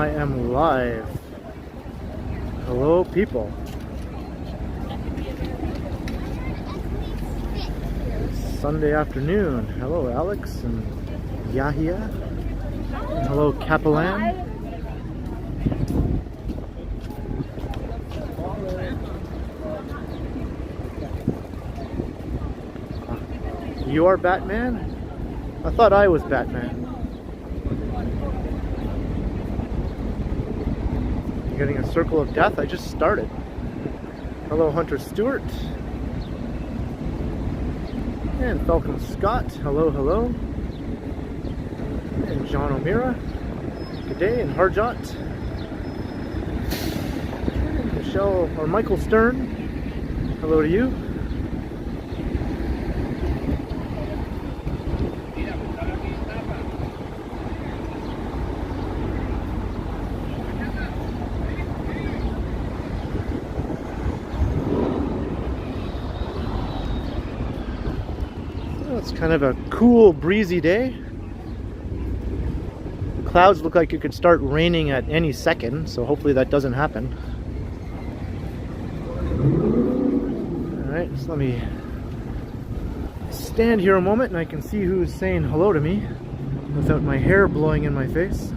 I am live. Hello, people. Sunday afternoon. Hello, Alex and Yahia. And hello, Capelan. You are Batman? I thought I was Batman. You're getting a circle of death? I just started. Hello, Hunter Stewart. And Falcon Scott. Hello, hello. And John O'Meara. Good day. And Harjot. And Michelle, or Michael Stern. Hello to you. It's kind of a cool, breezy day. The clouds look like it could start raining at any second, so hopefully that doesn't happen. Alright, so let me stand here a moment and I can see who's saying hello to me without my hair blowing in my face.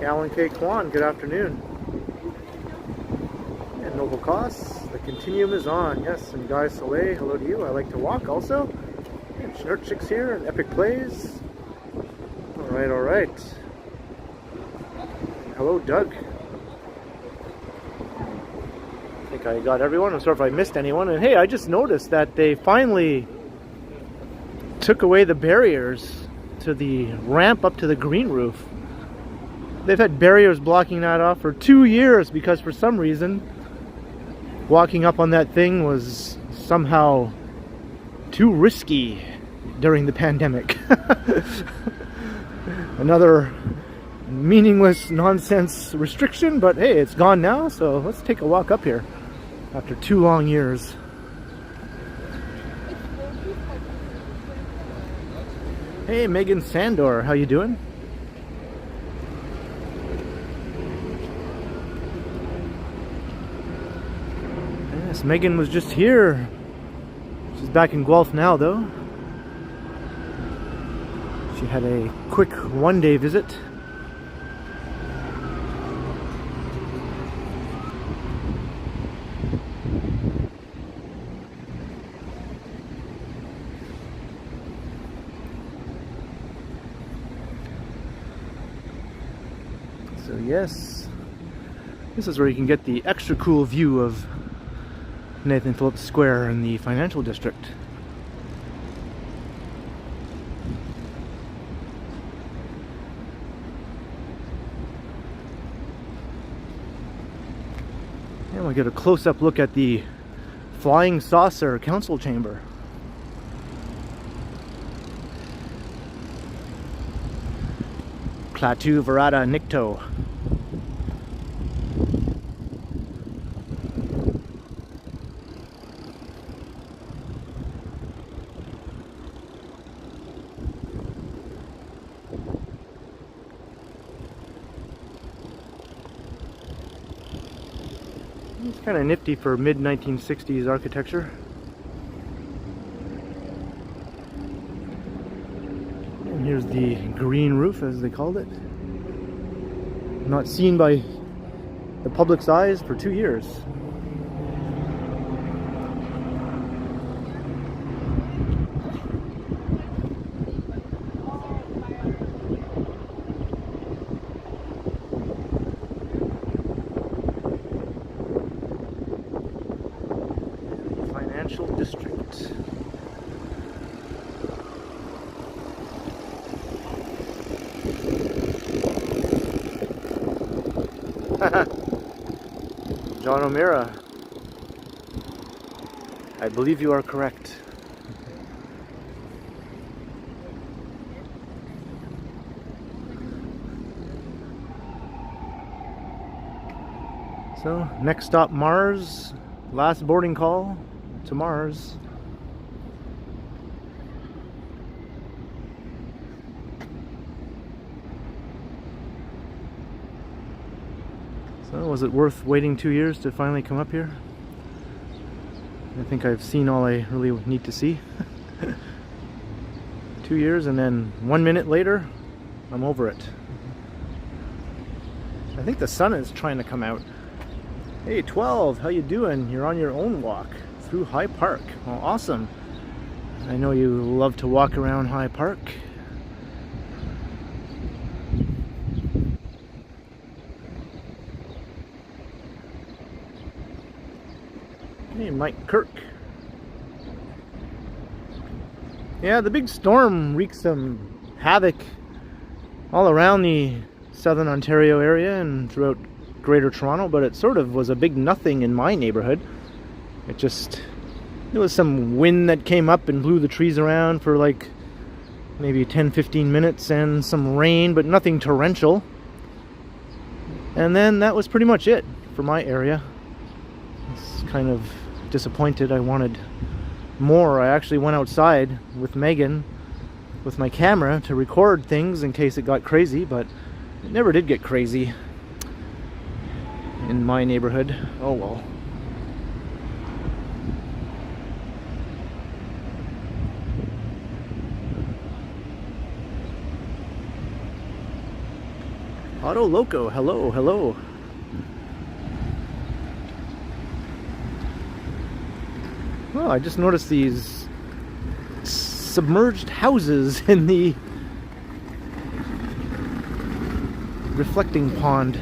Alan K. Kwan, good afternoon. And Noble Koss, TheKenContinuum is on. Yes, and Guy Soleil, hello to you. I like to walk also. And Schnurtchick's here, and Epic Plays. Alright, alright. Hello, Doug. I think I got everyone. I'm sorry if I missed anyone. And hey, I just noticed that they finally took away the barriers to the ramp up to the green roof. They've had barriers blocking that off for 2 years because for some reason walking up on that thing was somehow too risky during the pandemic. Another meaningless nonsense restriction, but hey, it's gone now, so let's take a walk up here after 2 long years. Hey, Megan Sandor, how you doing? Yes, Megan was just here. She's back in Guelph now, though. She had a quick one-day visit. So yes, this is where you can get the extra cool view of Nathan Phillips Square in the financial district. And we'll get a close-up look at the Flying Saucer Council Chamber. Klaatu Verada Nikto. It's kind of nifty for mid-1960s architecture. And here's the green roof, as they called it. Not seen by the public's eyes for 2 years. Financial district. John O'Meara, I believe you are correct. So, next stop Mars. Last boarding call to Mars. So, was it worth waiting 2 years to finally come up here? I think I've seen all I really need to see. 2 years, and then 1 minute later, I'm over it. I think the sun is trying to come out. Hey 12, how you doing? You're on your own walk through High Park. Well, awesome. I know you love to walk around High Park. Hey Mike Kirk. Yeah, the big storm wreaked some havoc all around the southern Ontario area and throughout Greater Toronto, but it sort of was a big nothing in my neighborhood. There was some wind that came up and blew the trees around for like maybe 10-15 minutes, and some rain, but nothing torrential. And then that was pretty much it for my area. I was kind of disappointed. I wanted more. I actually went outside with Megan with my camera to record things in case it got crazy, but it never did get crazy in my neighborhood. Oh well. Auto Loco, hello, hello. Oh, I just noticed these submerged houses in the reflecting pond.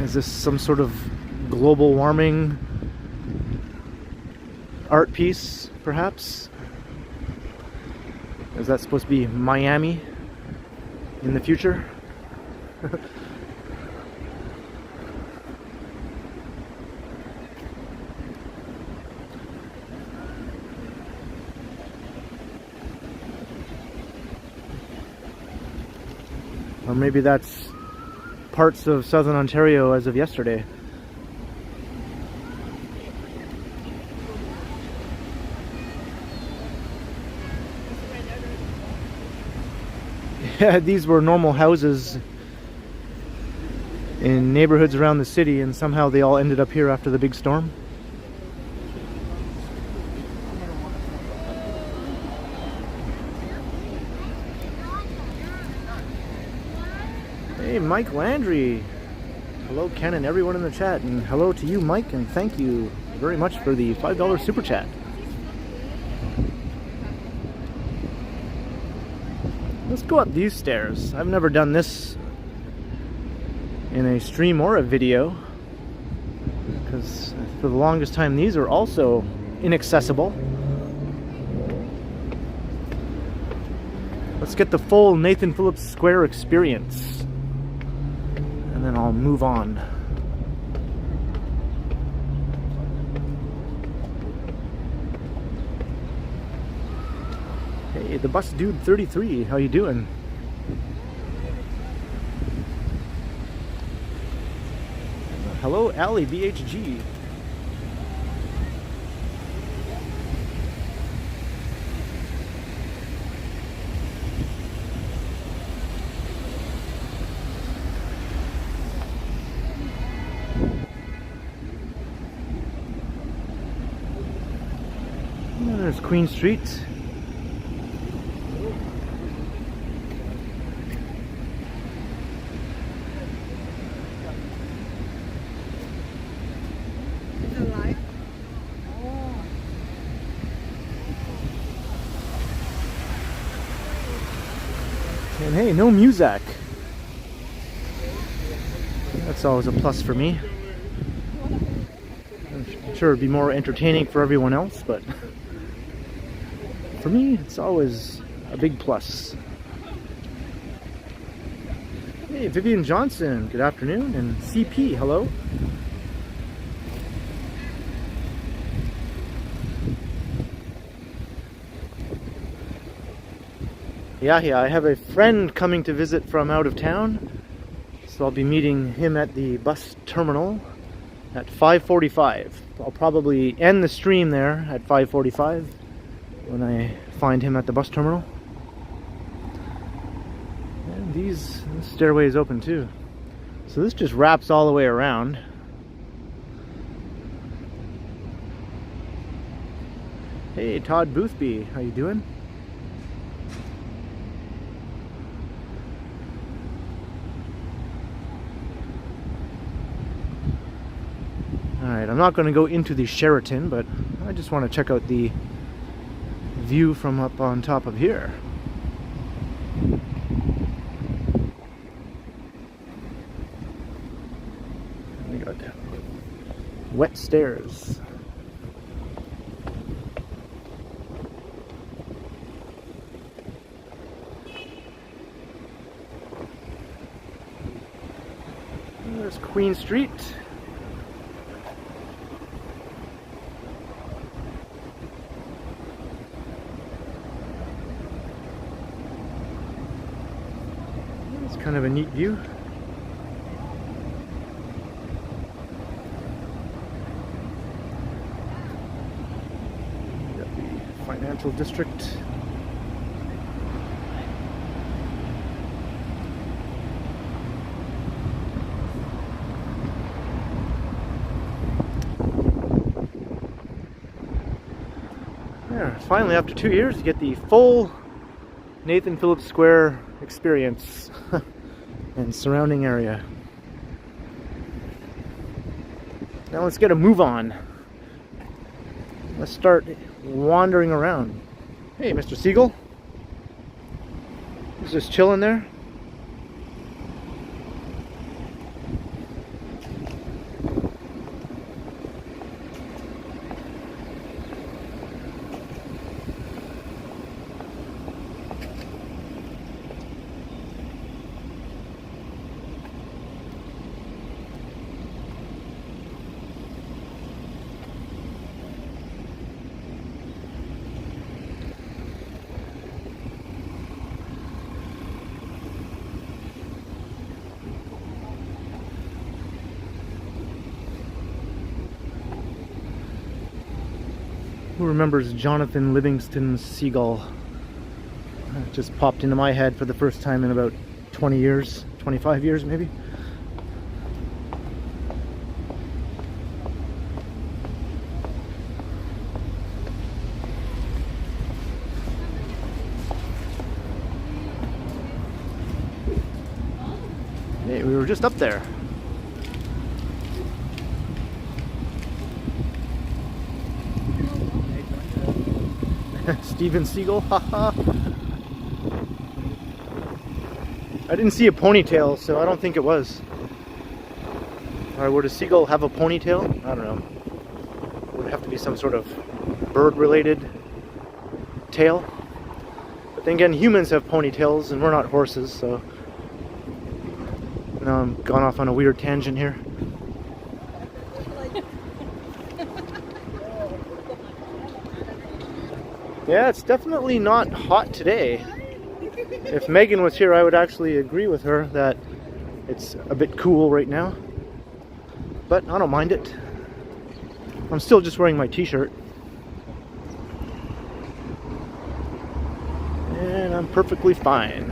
Is this some sort of global warming art piece, perhaps? Is that supposed to be Miami in the future? Or maybe that's parts of southern Ontario as of yesterday. Yeah, these were normal houses in neighborhoods around the city, and somehow they all ended up here after the big storm. Hey, Mike Landry. Hello, Ken, and everyone in the chat. And hello to you, Mike, and thank you very much for the $5 super chat. Let's go up these stairs. I've never done this in a stream or a video, because for the longest time these are also inaccessible. Let's get the full Nathan Phillips Square experience, and then I'll move on. Hey, the bus dude 33, how you doing? Hello, Allie BHG. There's Queen Street. And hey, no Muzak. That's always a plus for me. I'm sure it'd be more entertaining for everyone else, but for me, it's always a big plus. Hey, Vivian Johnson, good afternoon. And CP, hello. Yeah, I have a friend coming to visit from out of town, so I'll be meeting him at the bus terminal at 5:45. I'll probably end the stream there at 5:45 when I find him at the bus terminal. And this stairway is open too. So this just wraps all the way around. Hey, Todd Boothby, how you doing? Alright, I'm not going to go into the Sheraton, but I just want to check out the view from up on top of here. We got wet stairs. There's Queen Street. It's kind of a neat view. Got the financial district. Finally, after 2 years, you get the full Nathan Phillips Square experience and surrounding area. Now let's get a move on. Let's start wandering around. Hey, Mr. Siegel. He's just chilling there. Who remembers Jonathan Livingston Seagull? It just popped into my head for the first time in about 20 years, 25 years maybe. Hey, we were just up there. Steven Seagal, haha. I didn't see a ponytail, so I don't think it was. Or would a seagull have a ponytail? I don't know. Would it have to be some sort of bird-related tail? But then again, humans have ponytails, and we're not horses, so... Now I'm gone off on a weird tangent here. Yeah, it's definitely not hot today. If Megan was here, I would actually agree with her that it's a bit cool right now. But I don't mind it. I'm still just wearing my t-shirt. And I'm perfectly fine.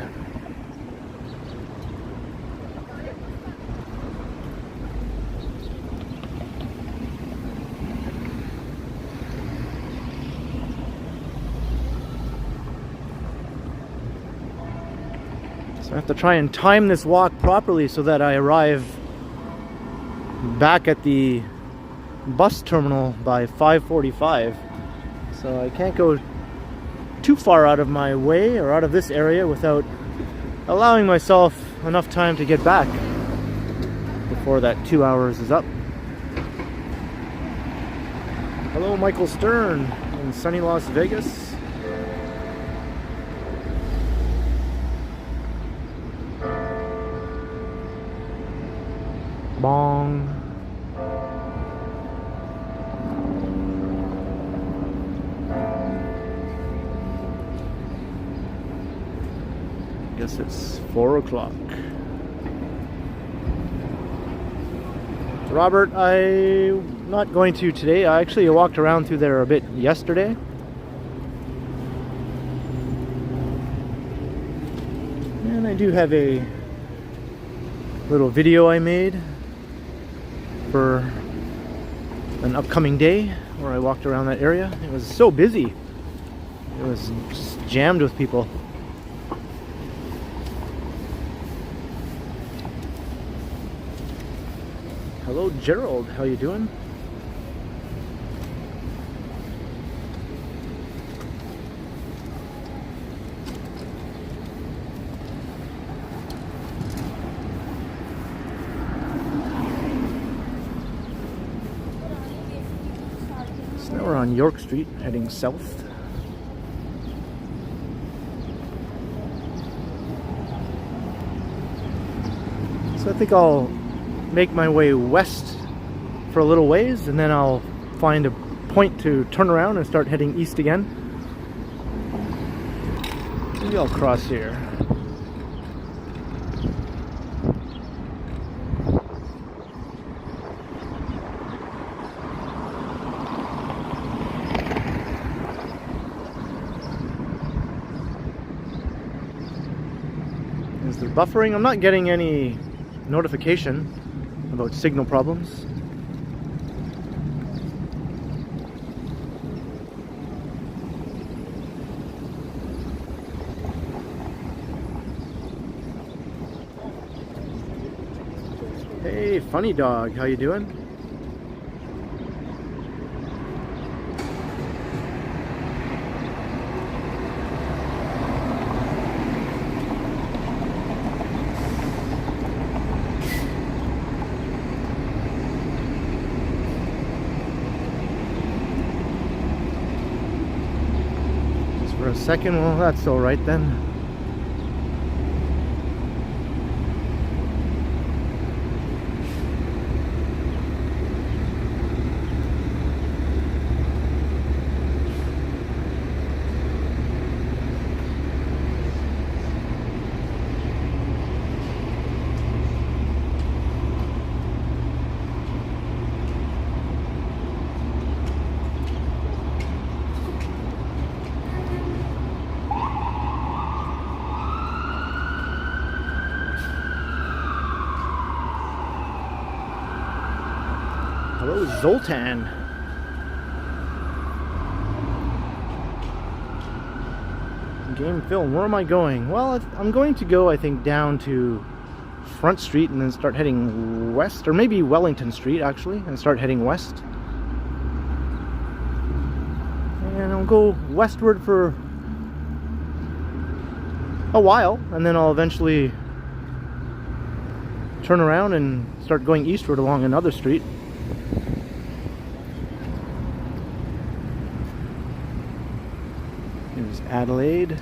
So I have to try and time this walk properly so that I arrive back at the bus terminal by 5:45. So I can't go too far out of my way or out of this area without allowing myself enough time to get back before that 2 hours is up. Hello, Michael Stern in sunny Las Vegas. Bong. Yes, it's 4 o'clock. Robert, I'm not going to today. I actually walked around through there a bit yesterday. And I do have a little video I made for an upcoming day where I walked around that area. It was so busy. It was just jammed with people. Hello, Gerald. How you doing? So now we're on York Street, heading south. So I think I'll make my way west for a little ways, and then I'll find a point to turn around and start heading east again. Maybe I'll cross here. Is there buffering? I'm not getting any notification about signal problems. Hey, funny dog, how you doing? For a second, well, that's all right then. Hello, Zoltan. Game film. Where am I going? Well, I'm going to go, I think, down to Front Street and then start heading west, or maybe Wellington Street, actually, and start heading west. And I'll go westward for a while, and then I'll eventually turn around and start going eastward along another street. Here's Adelaide.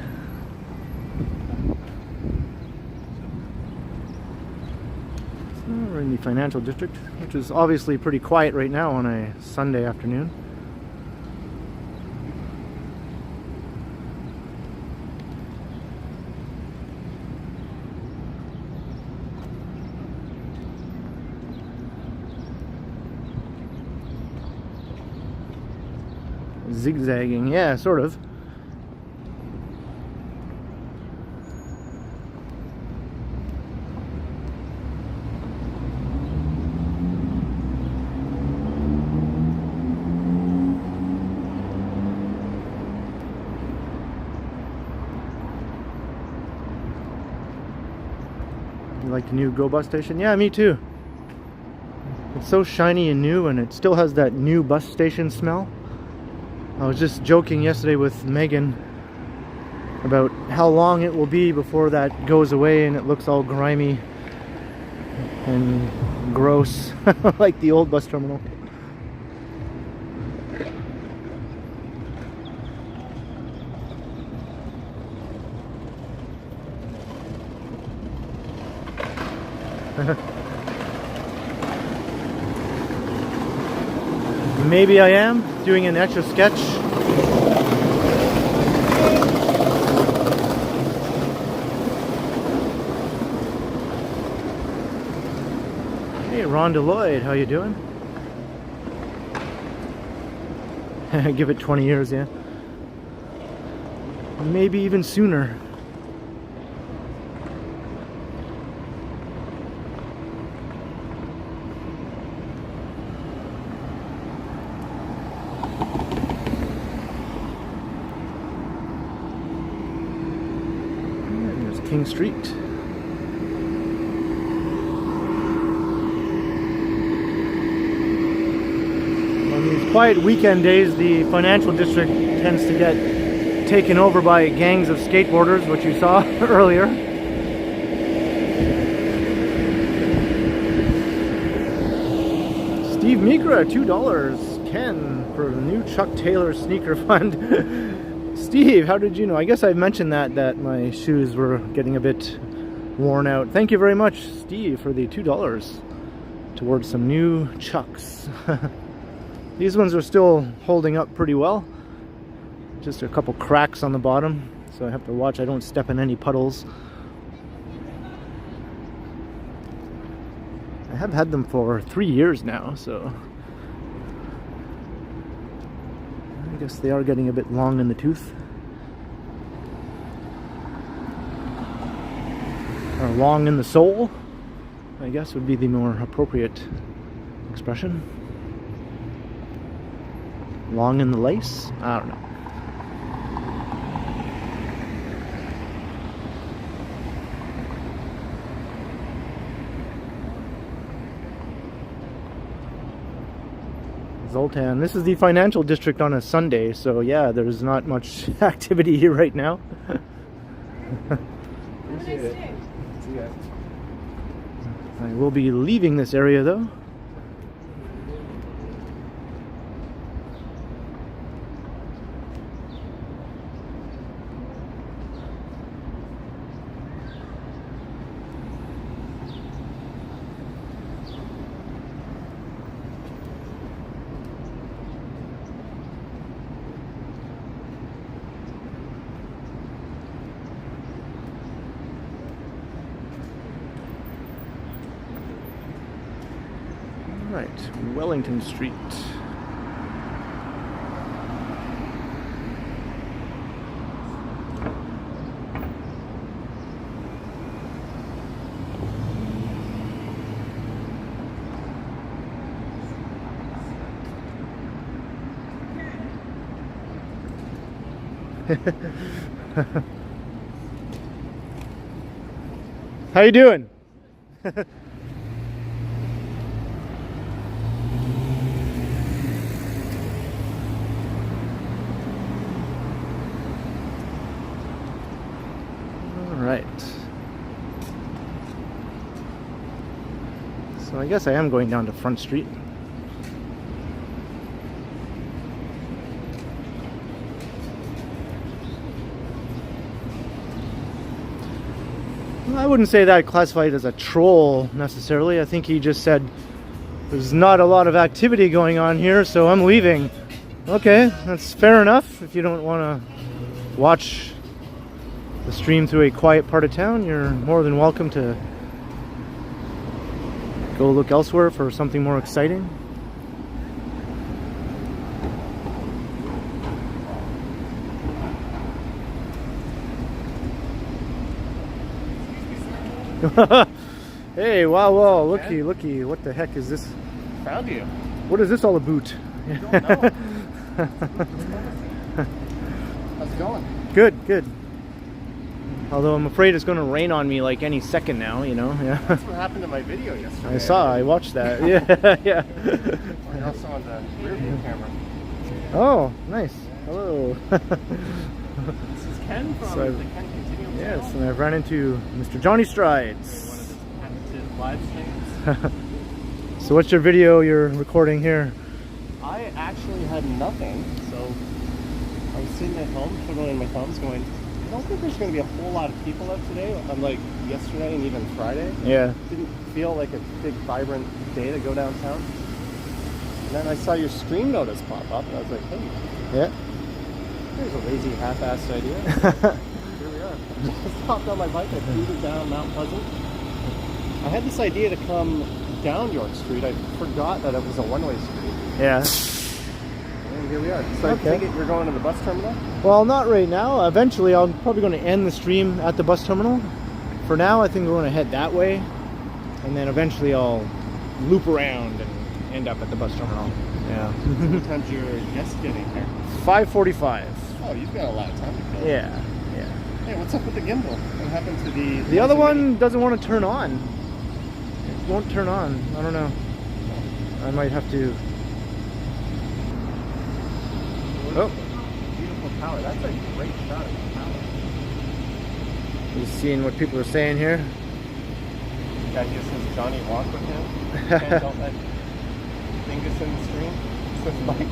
So we're in the financial district, which is obviously pretty quiet right now on a Sunday afternoon. Zigzagging, yeah, sort of. You like the new Go bus station? Yeah, me too. It's so shiny and new, and it still has that new bus station smell. I was just joking yesterday with Megan about how long it will be before that goes away and it looks all grimy and gross like the old bus terminal. Maybe I am doing an extra sketch. Rhonda Lloyd, how you doing? Give it 20 years, yeah. Maybe even sooner. And there's King Street. Quiet weekend days, the financial district tends to get taken over by gangs of skateboarders, which you saw earlier. Steve Mikra, $2. Ken for the new Chuck Taylor sneaker fund. Steve, how did you know? I guess I mentioned that my shoes were getting a bit worn out. Thank you very much, Steve, for the $2 towards some new Chucks. These ones are still holding up pretty well. Just a couple cracks on the bottom, so I have to watch I don't step in any puddles. I have had them for 3 years now, so I guess they are getting a bit long in the tooth. Or long in the sole, I guess would be the more appropriate expression. Long in the lace? I don't know. Zoltan. This is the financial district on a Sunday, so yeah, there's not much activity here right now. Appreciate it. See ya. I will be leaving this area though. Right, Wellington Street. How you doing? So I guess I am going down to Front Street. Well, I wouldn't say that classified as a troll necessarily. I think he just said there's not a lot of activity going on here, so I'm leaving. Okay, that's fair enough. If you don't want to watch the stream through a quiet part of town, you're more than welcome to go look elsewhere for something more exciting. Hey, wow, looky, what the heck is this? Found you. What is this all about? I don't know. How's it going? Good. Although I'm afraid it's going to rain on me like any second now, you know. Yeah. That's what happened to my video yesterday. I watched that. Yeah. I also on the rear view camera. Oh, nice. Hello. This is Ken from TheKenContinuum. Yes, and I've run into Mr. Johnny Strides. One of his patented live streams. So what's your video you're recording here? I actually had nothing, so I was sitting at home twiddling my thumbs going, I don't think there's going to be a whole lot of people out today, unlike yesterday and even Friday. Yeah. Didn't feel like a big, vibrant day to go downtown. And then I saw your stream notice pop up, and I was like, hey. Yeah. There's a lazy, half-assed idea. Here we are. Just hopped on my bike, I cruised down Mount Pleasant. I had this idea to come down York Street, I forgot that it was a one-way street. Yeah. And here we are. So I take it you're going to the bus terminal? Well, not right now. Eventually, I'm probably going to end the stream at the bus terminal. For now, I think we're going to head that way. And then eventually I'll loop around and end up at the bus terminal. Yeah. What time's your guest getting here? 5:45. Oh, you've got a lot of time to kill. Yeah, yeah. Hey, what's up with the gimbal? What happened to The other one doesn't want to turn on. It won't turn on. I don't know. I might have to... Oh. Beautiful tower. That's a great shot of the tower. Just seeing what people are saying here. Yeah, he says Johnny walk with him. And don't let Dingus in the stream. Says Mike.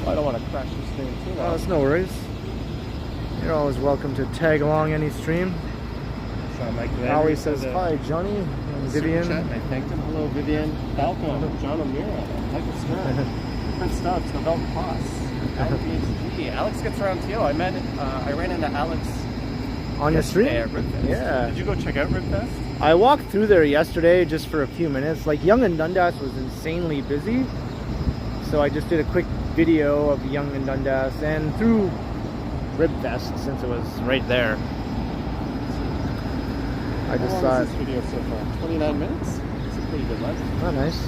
I don't want to crash the stream too long. Oh, it's no worries. You're always welcome to tag along any stream. So Mike Howie says hi, Johnny and Vivian. Chat, and I thanked him. Hello, Vivian. Falcon, John O'Meara, Michael Stern, Prince Stubbs, Nobel Cross, Alex BHG. Alex gets around too. I ran into Alex on your stream? At Rib Fest. Yeah. Did you go check out Rib Fest? I walked through there yesterday just for a few minutes. Like, Yonge and Dundas was insanely busy. So I just did a quick video of Yonge and Dundas and through Rib Fest since it was right there. I just How long is this video so far? 29 minutes? It's a pretty good length. Oh, nice.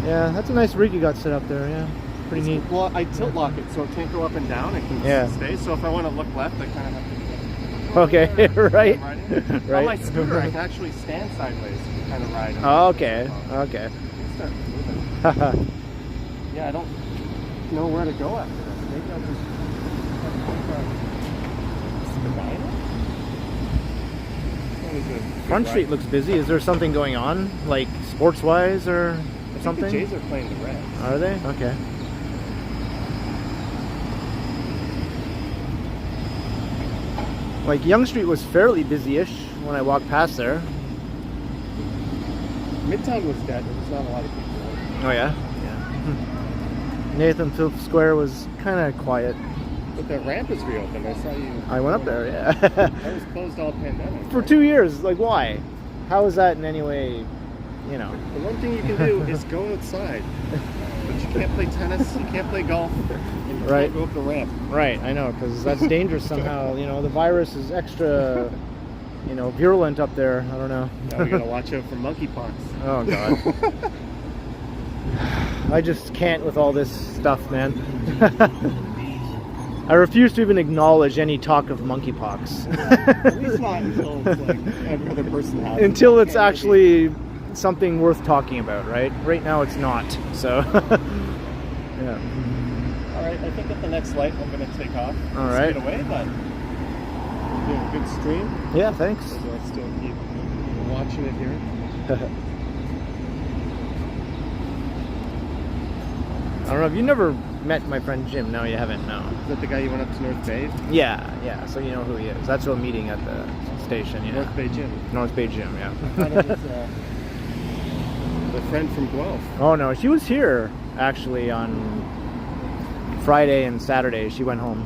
Yeah, that's a nice rig you got set up there, yeah. Pretty neat. Well, I tilt lock it so it can't go up and down. It can stay. So if I want to look left, I kind of have to do that. Okay, right. Right. On my scooter, I can actually stand sideways and kind of ride. Oh, okay, okay. Start moving. Yeah, I don't know where to go after this. Maybe I'll just Spadina? Front Street looks busy. Is there something going on, like sports-wise or something? I think the Jays are playing the Reds. Are they? Okay. Like, Yonge Street was fairly busy-ish when I walked past there. Midtown was dead. There was not a lot of people. Oh, yeah? Yeah. Nathan Phillips Square was kind of quiet. But the ramp is reopened. I saw you. I went up there, yeah. That was closed all pandemic. For 2 years. Like, why? How is that in any way, you know? The one thing you can do is go outside. But you can't play tennis, you can't play golf, and you can't go up the ramp. Right, I know, because that's dangerous somehow. You know, the virus is extra, you know, virulent up there. I don't know. Now we gotta watch out for monkeypox. Oh, God. I just can't with all this stuff, man. I refuse to even acknowledge any talk of monkeypox. At least not until it's like every other person has it. Until it's actually something worth talking about, right? Right now it's not, so... Yeah. Alright, I think at the next light I'm going to take off. Alright. Get away, but doing a good stream. Yeah, thanks. So I'll still keep watching it here. I don't know, have you never met my friend Jim? No, you haven't, no. Is that the guy you went up to North Bay? Yeah, yeah, so you know who he is. That's what meeting at the station, yeah. North Bay Gym. North Bay Gym, yeah. I thought it was the friend from Guelph. Oh no, she was here actually on Friday and Saturday. She went home.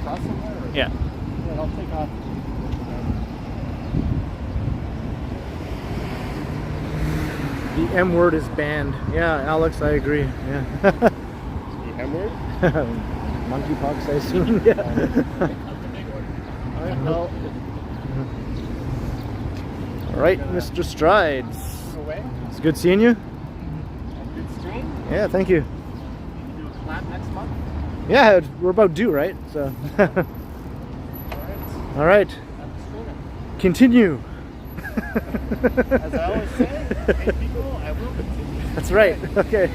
Crossing there? Or? Yeah. Yeah, I'll take off. The M word is banned. Yeah, Alex, I agree. Yeah. The M word? Monkeypox, I assume. Yeah. Alright, well. Alright, Mr. Strides. Away. It's good seeing you. Good stream. Yeah, thank you. You can do a collab next month. Yeah, we're about due, right? So. Alright. Alright. Continue. As I always say, hey people, I will continue. That's right. Okay.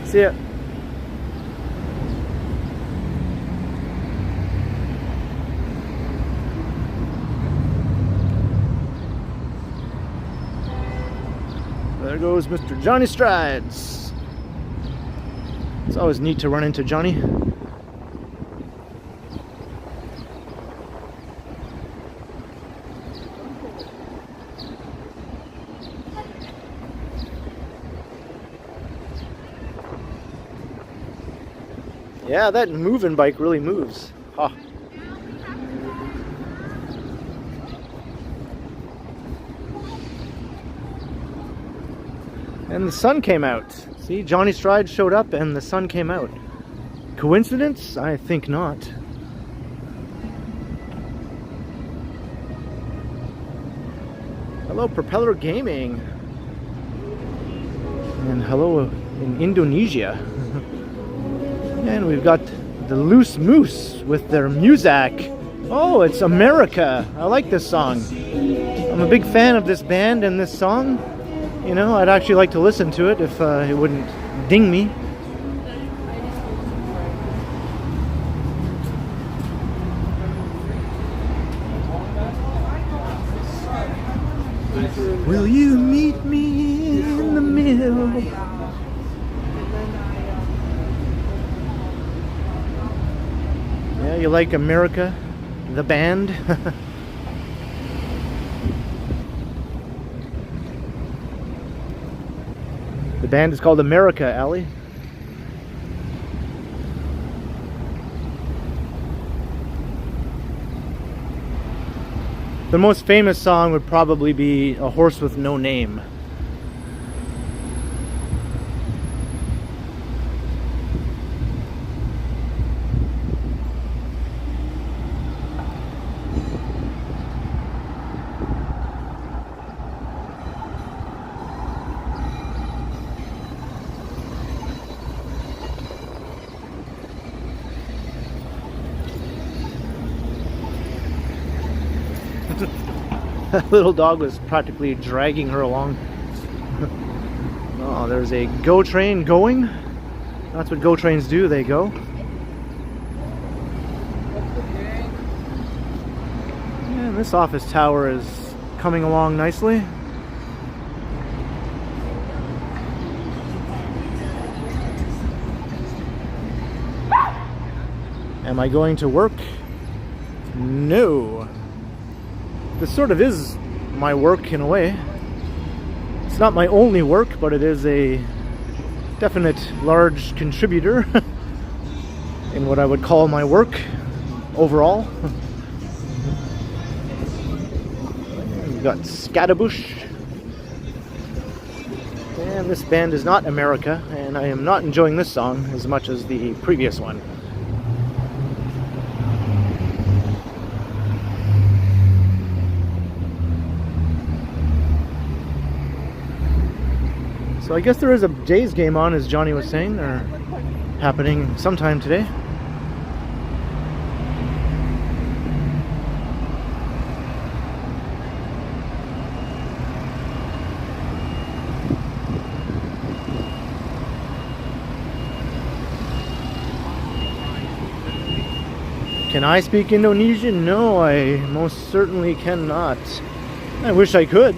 See ya. There goes Mr. Johnny Strides. It's always neat to run into Johnny. Yeah, that moving bike really moves. Huh. And the sun came out. See, Johnny Stride showed up and the sun came out. Coincidence? I think not. Hello, Propeller Gaming. And hello in Indonesia. And we've got the Loose Moose with their Muzak. Oh, it's America. I like this song. I'm a big fan of this band and this song. You know, I'd actually like to listen to it if it wouldn't ding me. Will you meet me in the middle? Yeah, you like America, the band? The band is called America, Allie. The most famous song would probably be A Horse with No Name. That little dog was practically dragging her along. Oh, there's a GO train going. That's what GO trains do, they go. And this office tower is coming along nicely. Am I going to work? No. This sort of is my work in a way. It's not my only work, but it is a definite large contributor in what I would call my work overall. We've got Scatterbush. And this band is not America, and I am not enjoying this song as much as the previous one. So I guess there is a Jays game on, as Johnny was saying, or happening sometime today. Can I speak Indonesian? No, I most certainly cannot. I wish I could.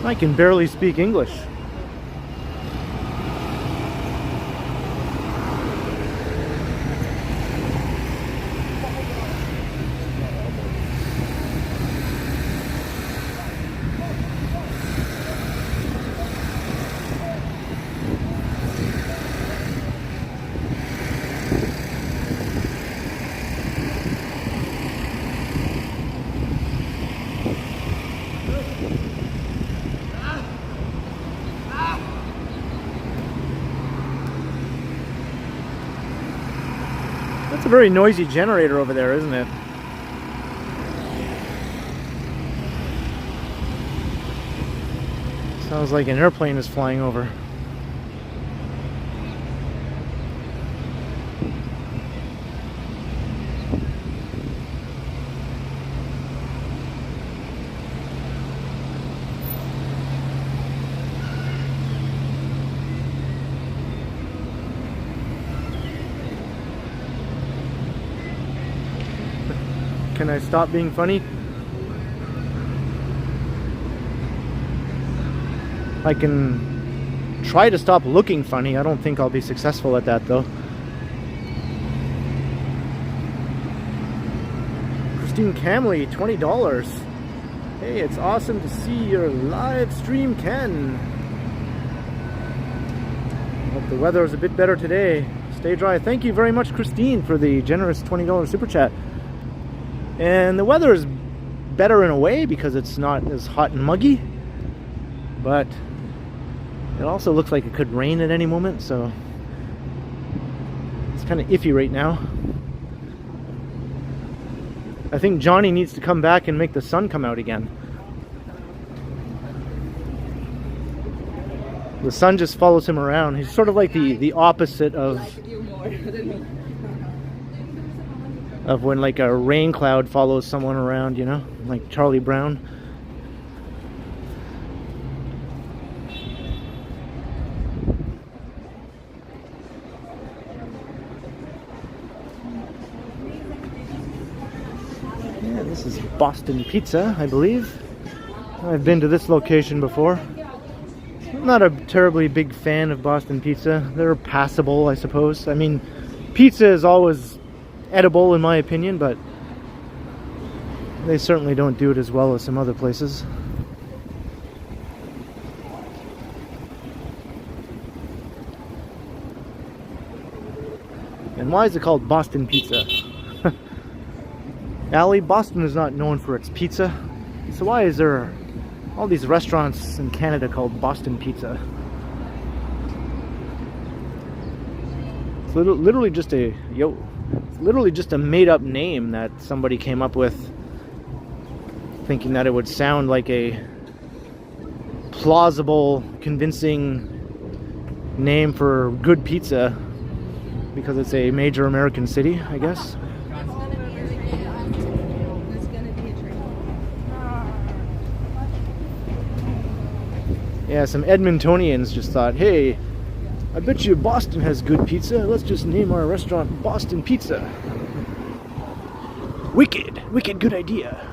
I can barely speak English. That's a very noisy generator over there, isn't it? Sounds like an airplane is flying over. Can I stop being funny? I can try to stop looking funny. I don't think I'll be successful at that though. Christine Camley, $20. Hey, it's awesome to see your live stream, Ken. Hope the weather is a bit better today. Stay dry. Thank you very much, Christine, for the generous $20 super chat. And the weather is better in a way because it's not as hot and muggy, but it also looks like it could rain at any moment, so it's kind of iffy right now. I think Johnny needs to come back and make the sun come out again. The sun just follows him around. He's sort of like the opposite of when like a rain cloud follows someone around, you know, like Charlie Brown. Yeah, this is Boston Pizza, I believe. I've been to this location before. I'm not a terribly big fan of Boston Pizza. They're passable, I suppose. I mean, pizza is always edible in my opinion, but they certainly don't do it as well as some other places. And why is it called Boston Pizza? Allie, Boston is not known for its pizza, so why is there all these restaurants in Canada called Boston Pizza? It's literally just a it's literally just a made-up name that somebody came up with, thinking that it would sound like a plausible, convincing name for good pizza because it's a major American city, I guess. Yeah, some Edmontonians just thought, hey, I bet you Boston has good pizza. Let's just name our restaurant Boston Pizza. Wicked good idea.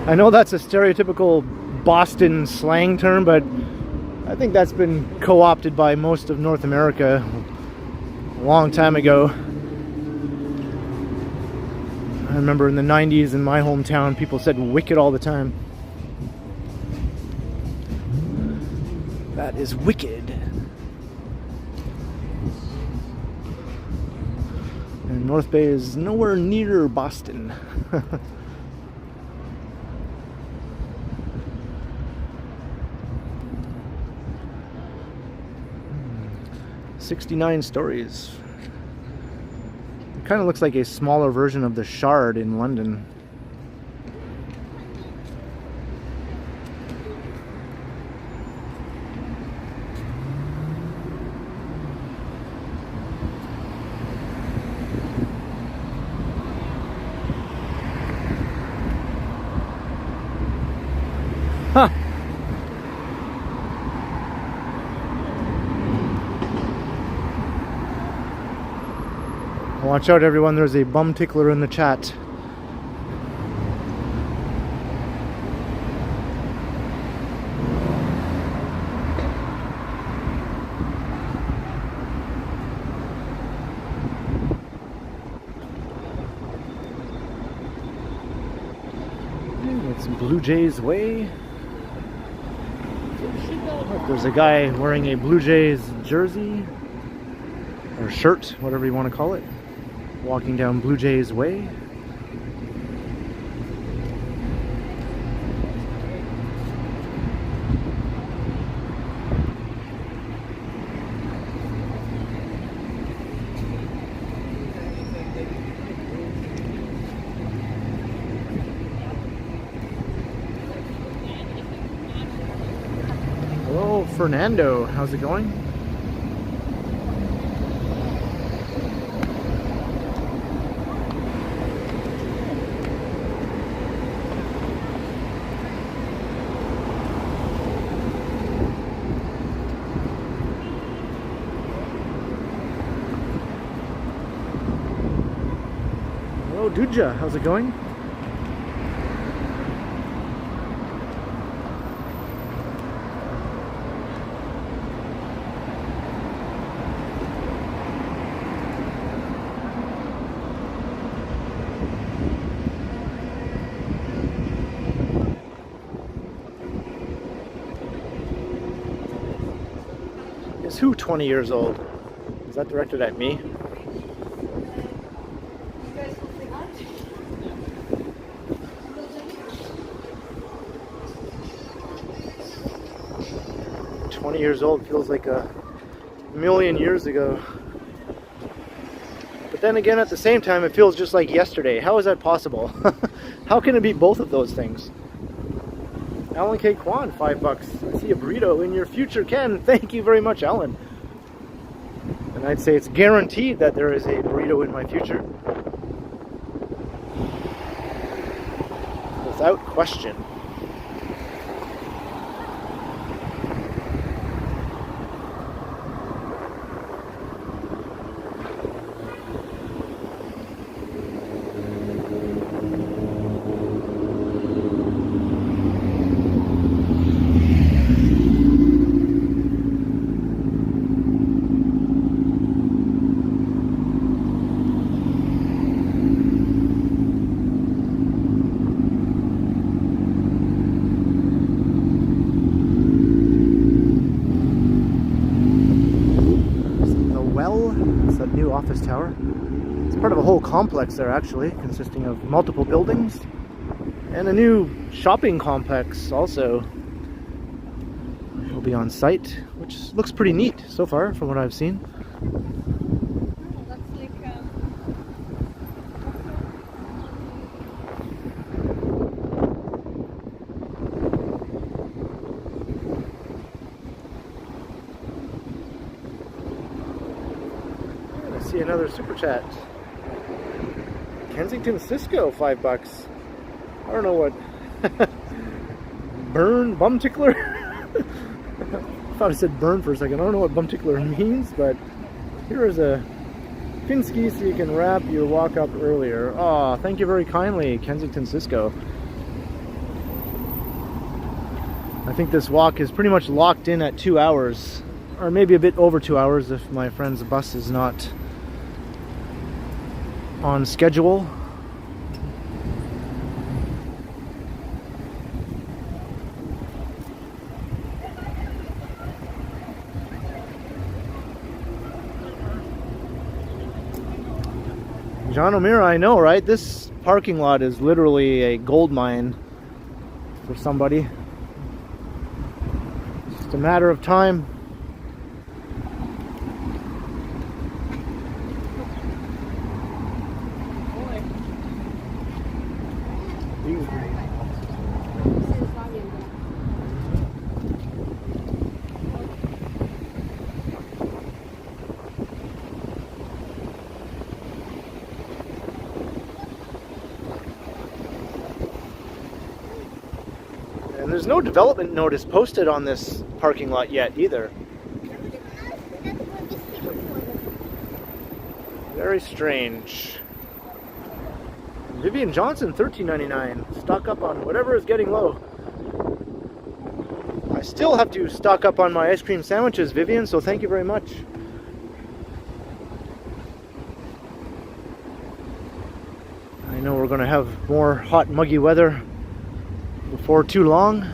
I know that's a stereotypical Boston slang term, but I think that's been co-opted by most of North America a long time ago. I remember in the 90s in my hometown, people said wicked all the time. That is wicked. And North Bay is nowhere near Boston. 69 stories. It kind of looks like a smaller version of the Shard in London. Huh. Watch out everyone, there's a bum tickler in the chat. It's Blue Jays Way. There's a guy wearing a Blue Jays jersey or shirt, whatever you want to call it, walking down Blue Jays Way. Hello, Fernando. How's it going? Hello, Duja. How's it going? Is who 20 years old? Is that directed at me? Years old feels like a million years ago. But then again, at the same time, it feels just like yesterday. How is that possible? How can it be both of those things? Alan K. Kwan, $5. I see a burrito in your future, Ken. Thank you very much, Alan. And I'd say it's guaranteed that there is a burrito in my future. Without question. Office tower. It's part of a whole complex there, actually, consisting of multiple buildings and a new shopping complex also will be on site, which looks pretty neat so far from what I've seen. See another super chat. Kensington Cisco, $5. I don't know what. Burn, bum tickler? I thought I said burn for a second. I don't know what bum tickler means, but here is a Pinsky so you can wrap your walk up earlier. Oh, thank you very kindly, Kensington Cisco. I think this walk is pretty much locked in at 2 hours, or maybe a bit over 2 hours if my friend's bus is not on schedule. John O'Meara, I know, right? This parking lot is literally a gold mine for somebody. It's just a matter of time. And there's no development notice posted on this parking lot yet either. Very strange. Vivian Johnson, $13.99. Stock up on whatever is getting low. I still have to stock up on my ice cream sandwiches, Vivian, so thank you very much. I know we're going to have more hot, muggy weather before too long.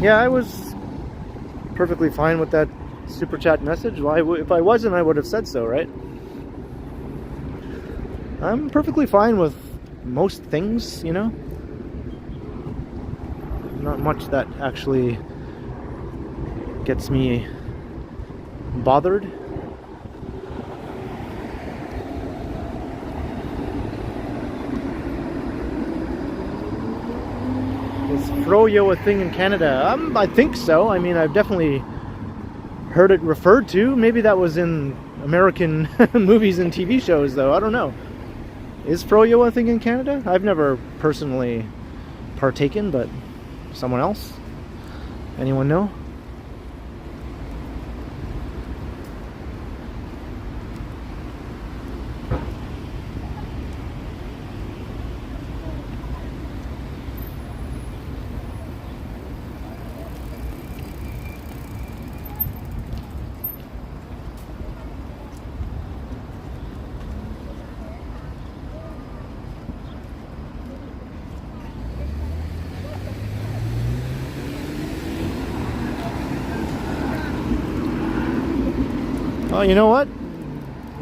Yeah, I was perfectly fine with that super chat message. Well, if I wasn't, I would have said so, right? I'm perfectly fine with most things, you know? Not much that actually gets me bothered. froyo a thing in Canada? I think so. I mean, I've definitely heard it referred to. Maybe that was in American movies and TV shows, though. I don't know. Is froyo a thing in Canada? I've never personally partaken, but someone else? Anyone know? Well, you know what?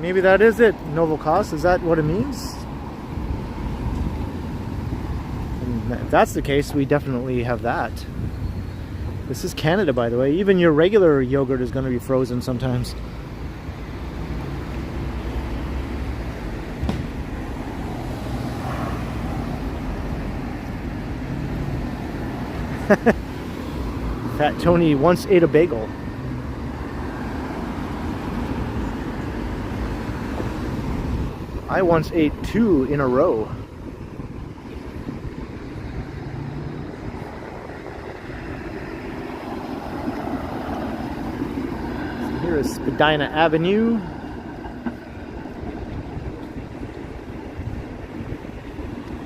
Maybe that is it. Novel cost. Is that what it means? And if that's the case, we definitely have that. This is Canada, by the way. Even your regular yogurt is going to be frozen sometimes. Fat Tony once ate a bagel. I once ate 2 in a row. So here is Spadina Avenue.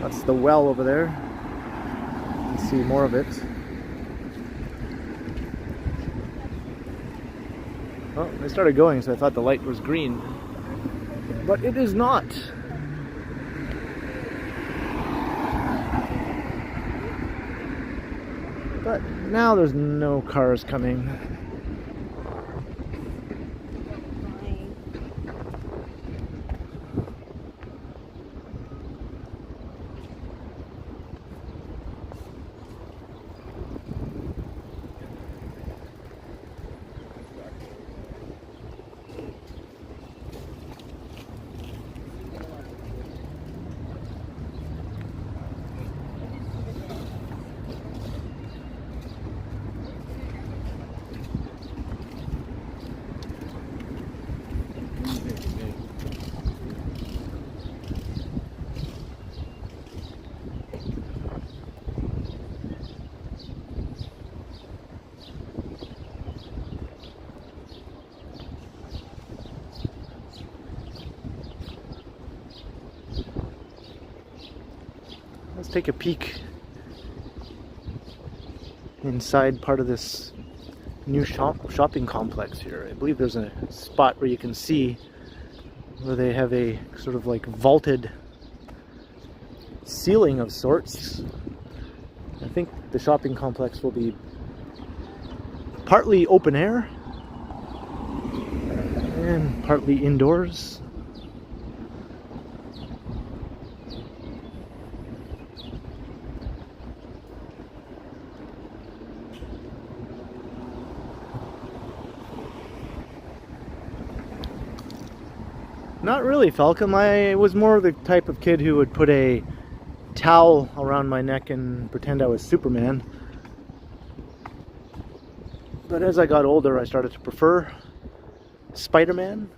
That's the well over there. You can see more of it. Oh, they started going, so I thought the light was green. But it is not. But now there's no cars coming. Let's take a peek inside part of this new shopping complex here. I believe there's a spot where you can see where they have a sort of like vaulted ceiling of sorts. I think the shopping complex will be partly open air and partly indoors. Not really, Falcon. I was more the type of kid who would put a towel around my neck and pretend I was Superman. But as I got older, I started to prefer Spider-Man.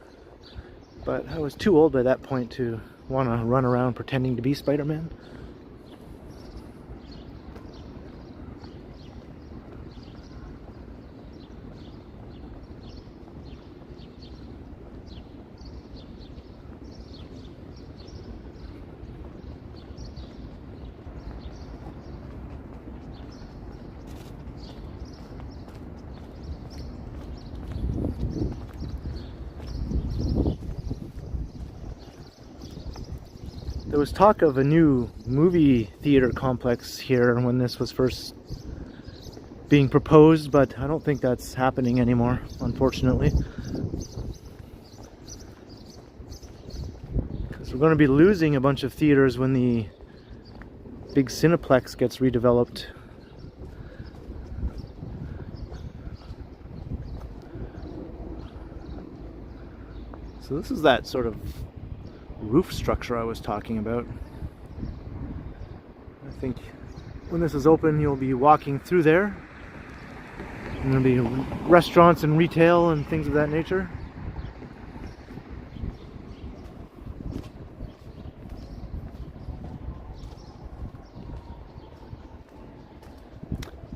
But I was too old by that point to want to run around pretending to be Spider-Man. There was talk of a new movie theater complex here when this was first being proposed, but I don't think that's happening anymore, unfortunately. Because we're going to be losing a bunch of theaters when the big Cineplex gets redeveloped. So this is that sort of roof structure I was talking about. I think when this is open, you'll be walking through there. And there'll be restaurants and retail and things of that nature.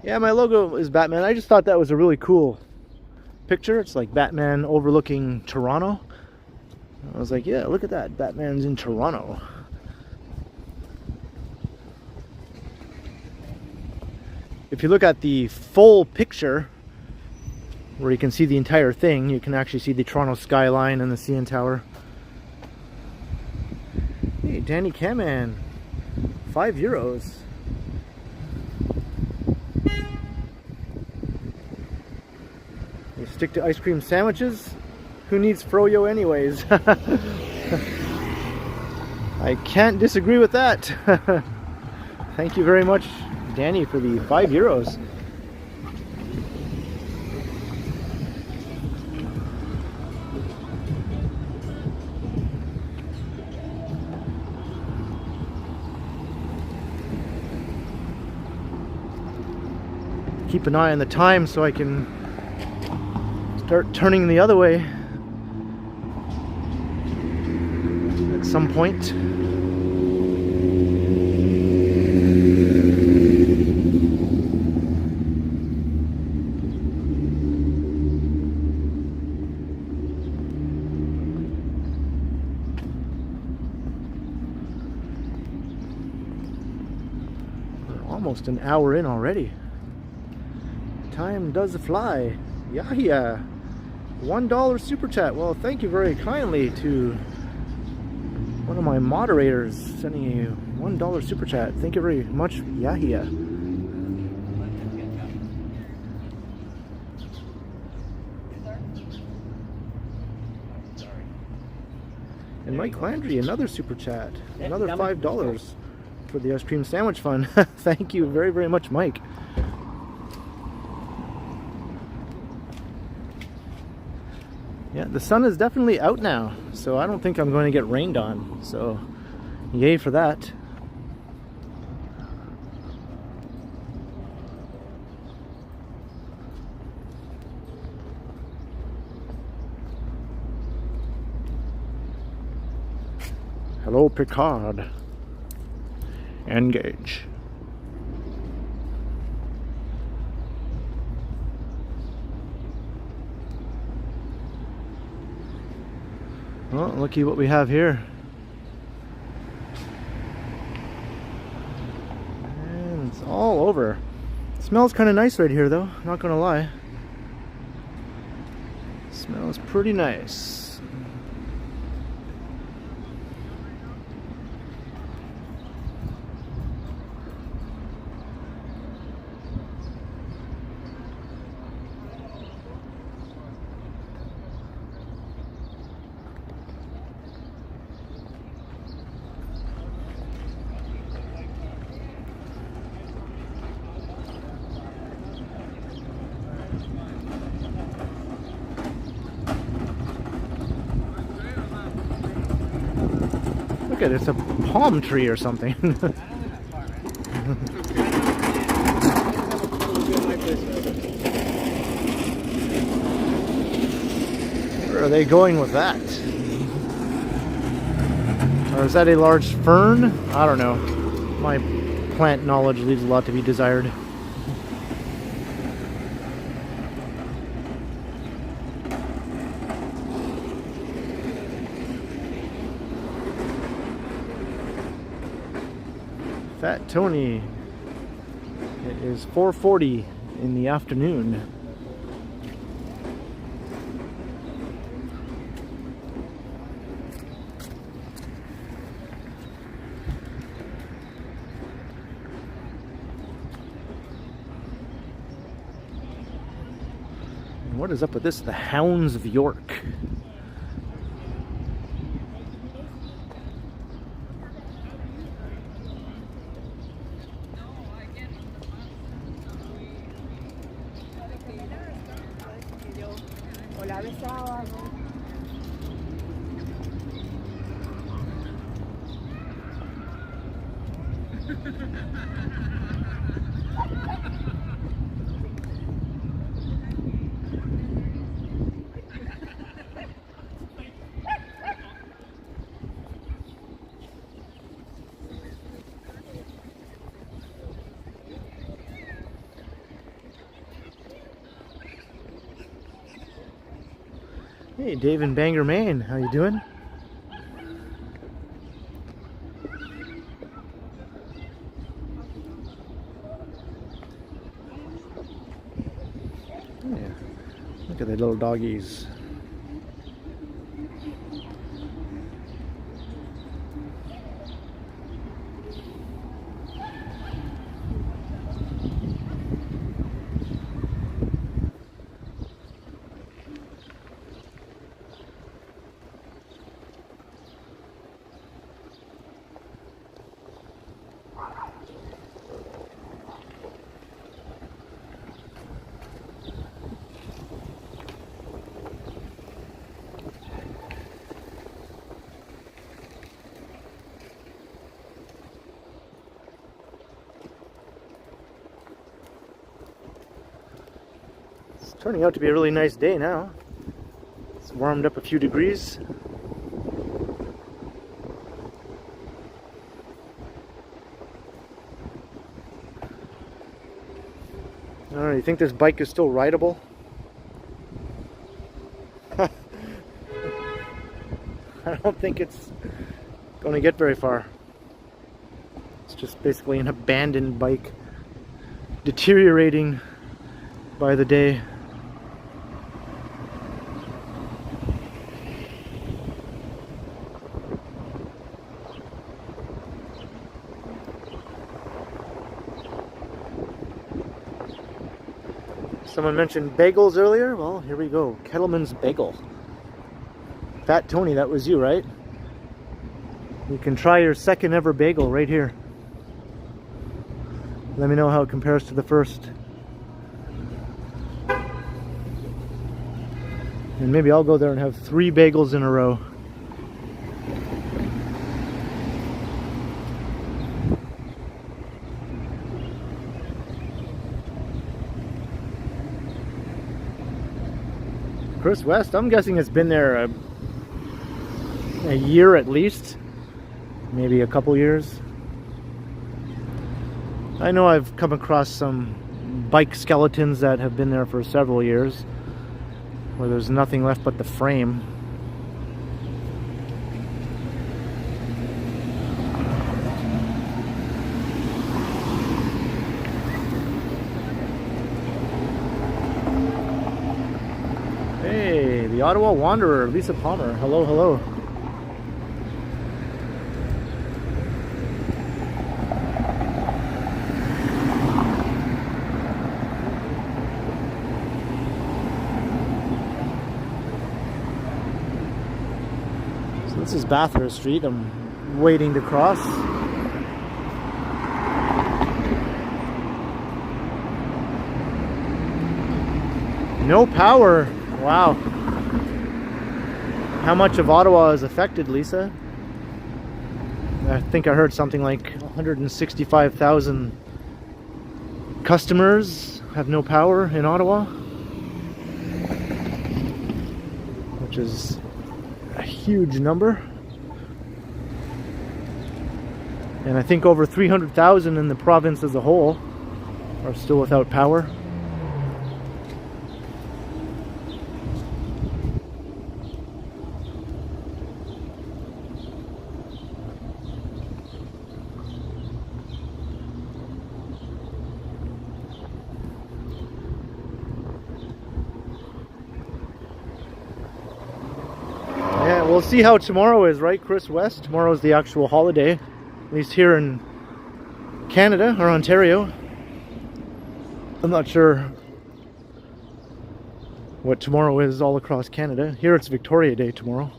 Yeah, my logo is Batman. I just thought that was a really cool picture. It's like Batman overlooking Toronto. I was like, yeah, look at that. Batman's in Toronto. If you look at the full picture, where you can see the entire thing, you can actually see the Toronto skyline and the CN Tower. Hey, Danny Caman, €5. You stick to ice cream sandwiches? Who needs froyo anyways? I can't disagree with that. Thank you very much, Danny, for the €5. Keep an eye on the time so I can start turning the other way at some point. We're almost an hour in already. Time does fly. Yahia, $1 super chat. Well, thank you very kindly to one of my moderators sending you $1 super chat. Thank you very much, Yahia. And Mike Landry, another super chat, another $5 for the ice cream sandwich fund. Thank you very, very much, Mike. Yeah, the sun is definitely out now, so I don't think I'm going to get rained on, so yay for that. Hello, Picard. Engage. Well, looky what we have here. And it's all over. It smells kind of nice right here though, not gonna lie. It smells pretty nice. Look at it, it's a palm tree or something. Where are they going with that? Or is that a large fern? I don't know. My plant knowledge leaves a lot to be desired. Fat Tony, it is 4:40 in the afternoon. And what is up with this? The Hounds of York. Hey, Dave in Bangor, Maine. How you doing? Yeah. Look at the little doggies. Turning out to be a really nice day now. It's warmed up a few degrees. I don't know, you think this bike is still rideable? I don't think it's going to get very far. It's just basically an abandoned bike, deteriorating by the day. Someone mentioned bagels earlier. Well, here we go. Kettleman's Bagel. Fat Tony, that was you, right? You can try your second ever bagel right here. Let me know how it compares to the first. And maybe I'll go there and have 3 bagels in a row. Chris West, I'm guessing it's been there a year at least, maybe a couple years. I know I've come across some bike skeletons that have been there for several years, where there's nothing left but the frame. Hey, the Ottawa Wanderer, Lisa Palmer. Hello, hello. So this is Bathurst Street. I'm waiting to cross. No power. Wow. How much of Ottawa is affected, Lisa? I think I heard something like 165,000 customers have no power in Ottawa, which is a huge number. And I think over 300,000 in the province as a whole are still without power. We'll see how tomorrow is, right, Chris West? Tomorrow is the actual holiday, at least here in Canada or Ontario. I'm not sure what tomorrow is all across Canada. Here it's Victoria Day tomorrow.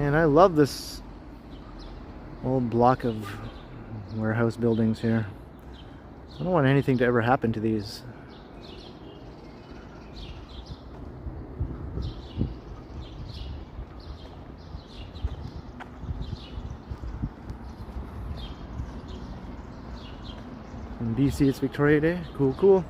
And I love this old block of warehouse buildings here. I don't want anything to ever happen to these. In BC, it's Victoria Day. Cool, cool.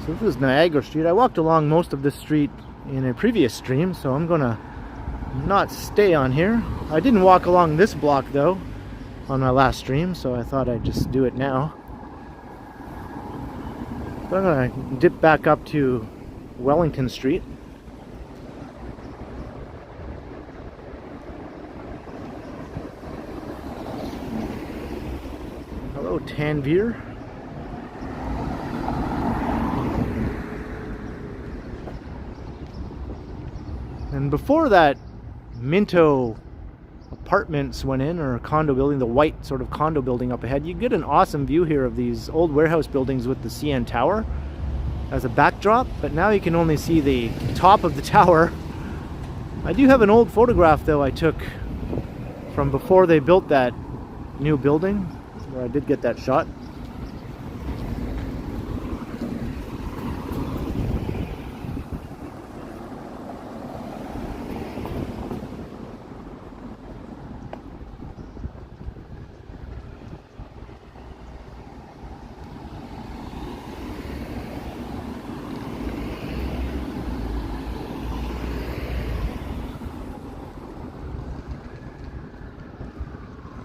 So this is Niagara Street. I walked along most of this street in a previous stream, so I'm gonna not stay on here. I didn't walk along this block though on my last stream, so I thought I'd just do it now. So I'm gonna dip back up to Wellington Street. Hello, Tanvir. And before that Minto apartments went in, or a condo building, the white sort of condo building up ahead, you get an awesome view here of these old warehouse buildings with the CN Tower as a backdrop, but now you can only see the top of the tower. I do have an old photograph though I took from before they built that new building, where I did get that shot.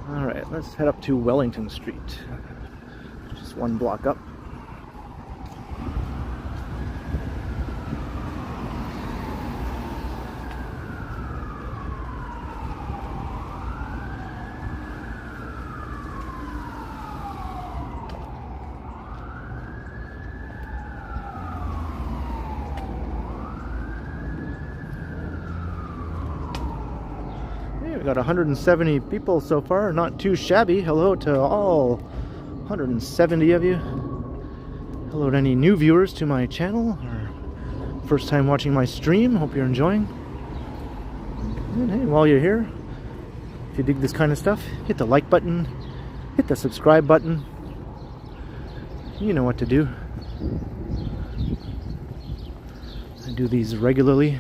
Alright, let's head up to Wellington Street. Just one block up. Got 170 people so far, not too shabby. Hello to all 170 of you. Hello to any new viewers to my channel, or first time watching my stream. Hope you're enjoying. And hey, while you're here, if you dig this kind of stuff, hit the like button, hit the subscribe button. You know what to do. I do these regularly.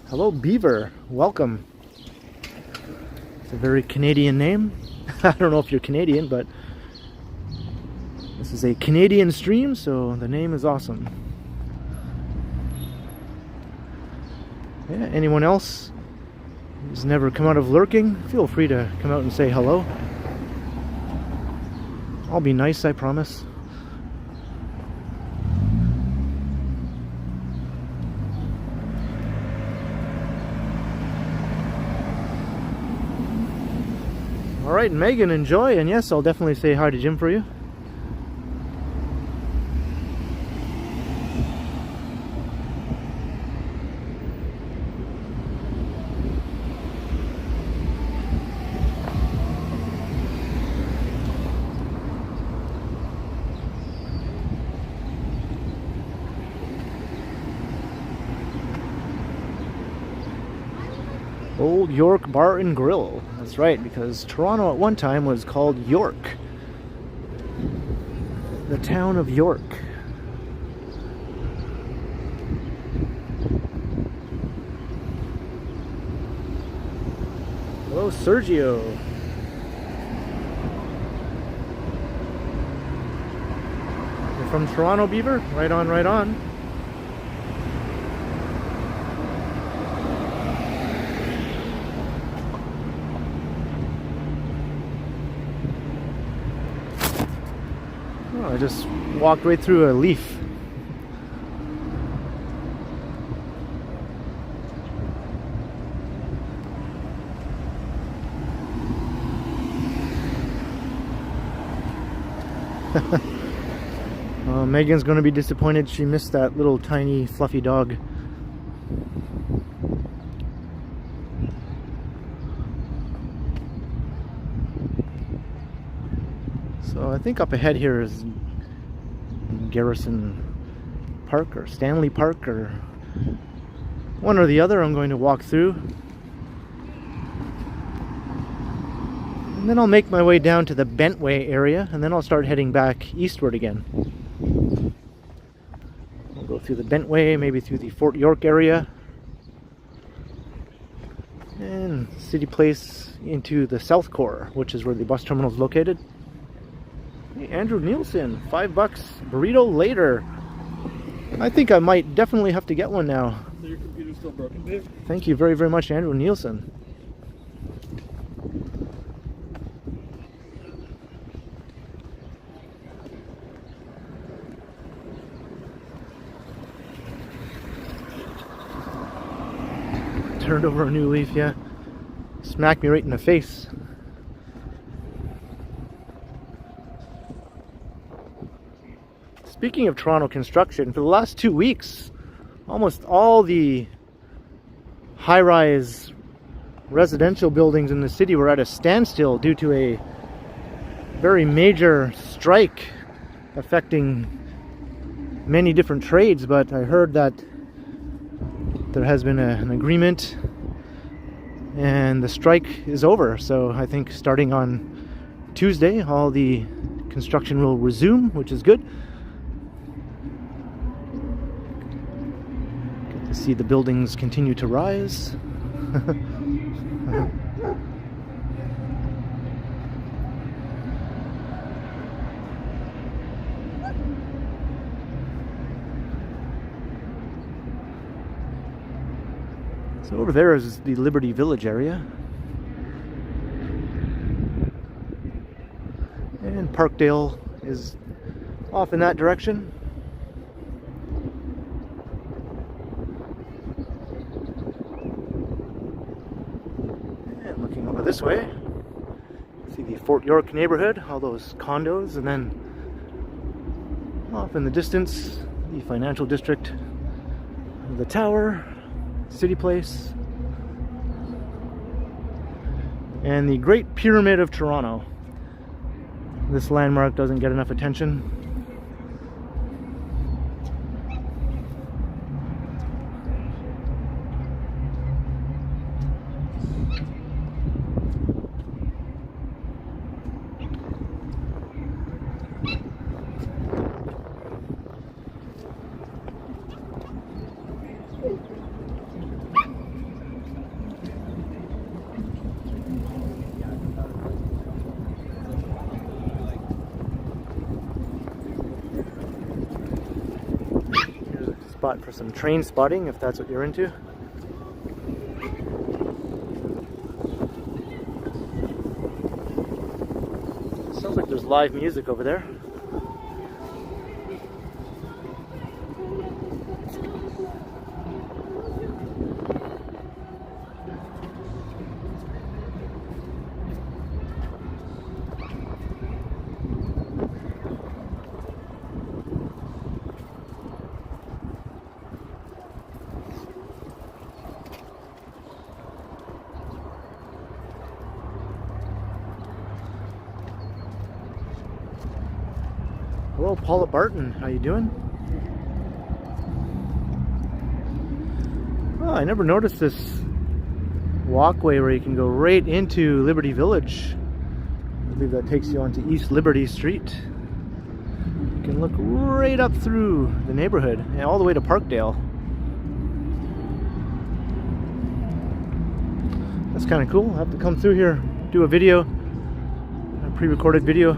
Hello, Beaver. Welcome. It's a very Canadian name. I don't know if you're Canadian, but this is a Canadian stream, so the name is awesome. Yeah, anyone else who's never come out of lurking, feel free to come out and say hello. I'll be nice, I promise. Alright, Megan, enjoy, and yes, I'll definitely say hi to Jim for you. Old York Bar and Grill. That's right, because Toronto at one time was called York. The town of York. Hello, Sergio. You're from Toronto, Beaver? Right on, right on. I just walked right through a leaf. Megan's going to be disappointed she missed that little tiny fluffy dog. So I think up ahead here is Garrison Park or Stanley Park or one or the other. I'm going to walk through. And then I'll make my way down to the Bentway area, and then I'll start heading back eastward again. I'll go through the Bentway, maybe through the Fort York area, and City Place into the South Core, which is where the bus terminal is located. Hey, Andrew Nielsen, $5 burrito later. I think I might definitely have to get one now. So your computer's still broken, Dave? Thank you very, very much, Andrew Nielsen. Turned over a new leaf, yeah. Smacked me right in the face. Speaking of Toronto construction, for the last 2 weeks, almost all the high-rise residential buildings in the city were at a standstill due to a very major strike affecting many different trades. But I heard that there has been an agreement and the strike is over. So I think starting on Tuesday, all the construction will resume, which is good. Get to see the buildings continue to rise. So over there is the Liberty Village area. And Parkdale is off in that direction. And looking over this way, see the Fort York neighborhood, all those condos, and then off in the distance, the financial district, the tower, City Place, and the Great Pyramid of Toronto. This landmark doesn't get enough attention. Spot for some train spotting, if that's what you're into. Sounds like there's live music over there. Hello, Paula Barton. How you doing? Oh, I never noticed this walkway where you can go right into Liberty Village. I believe that takes you onto East Liberty Street. You can look right up through the neighborhood and all the way to Parkdale. That's kind of cool. I'll have to come through here, do a video, a pre-recorded video.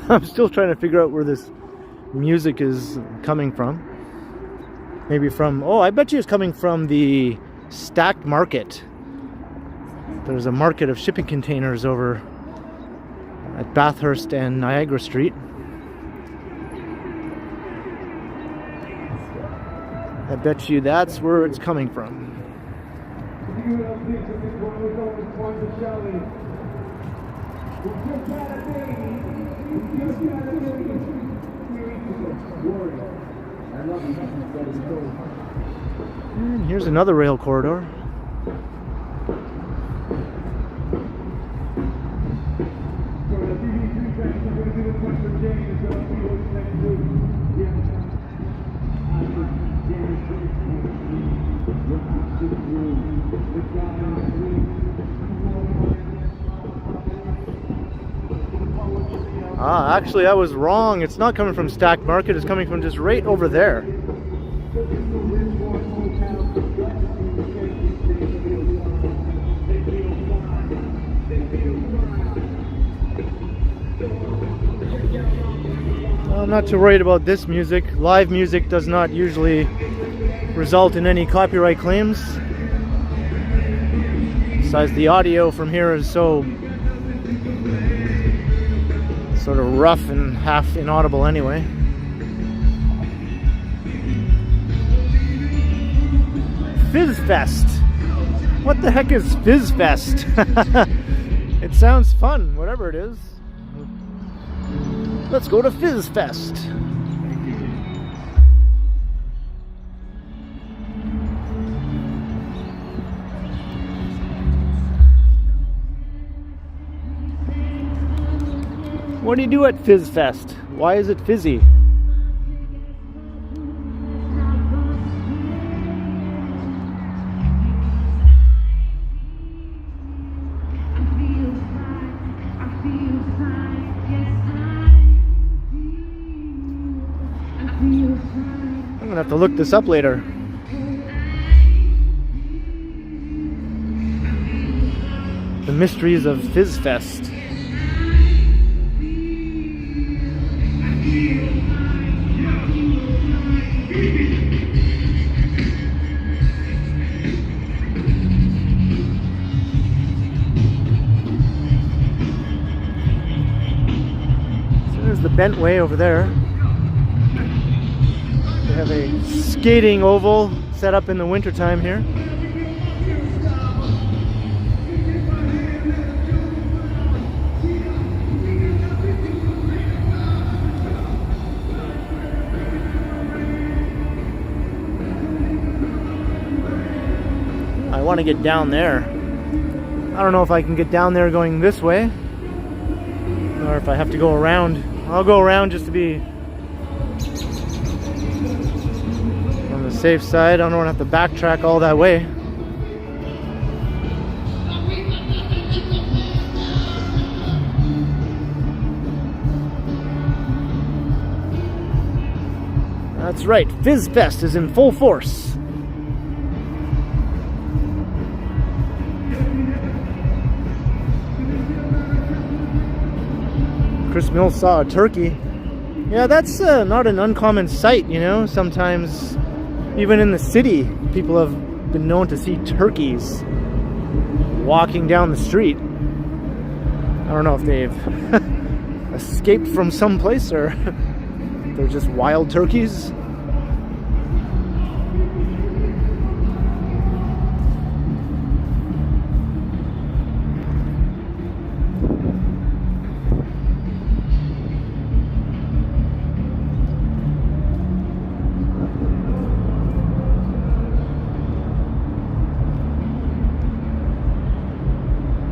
I'm still trying to figure out where this music is coming from. Maybe from, oh, I bet you it's coming from the Stacked Market. There's a market of shipping containers over at Bathurst and Niagara Street. I bet you that's where it's coming from. And here's another rail corridor. Ah, actually I was wrong. It's not coming from Stacked Market, it's coming from just right over there. I'm not too worried about this music. Live music does not usually result in any copyright claims. Besides, the audio from here is so sort of rough and half inaudible anyway. Fizz Fest. What the heck is Fizz Fest? It sounds fun, whatever it is. Let's go to Fizz Fest. What do you do at Fizz Fest? Why is it fizzy? I'm gonna have to look this up later. The mysteries of Fizz Fest. So there's the Bentway over there. They have a skating oval set up in the wintertime here. I want to get down there. I don't know if I can get down there going this way, or if I have to go around. I'll go around just to be on the safe side. I don't want to have to backtrack all that way. That's right, Fizz Fest is in full force. Chris Mills saw a turkey. Yeah, that's not an uncommon sight, you know. Sometimes, even in the city, people have been known to see turkeys walking down the street. I don't know if they've escaped from someplace or they're just wild turkeys.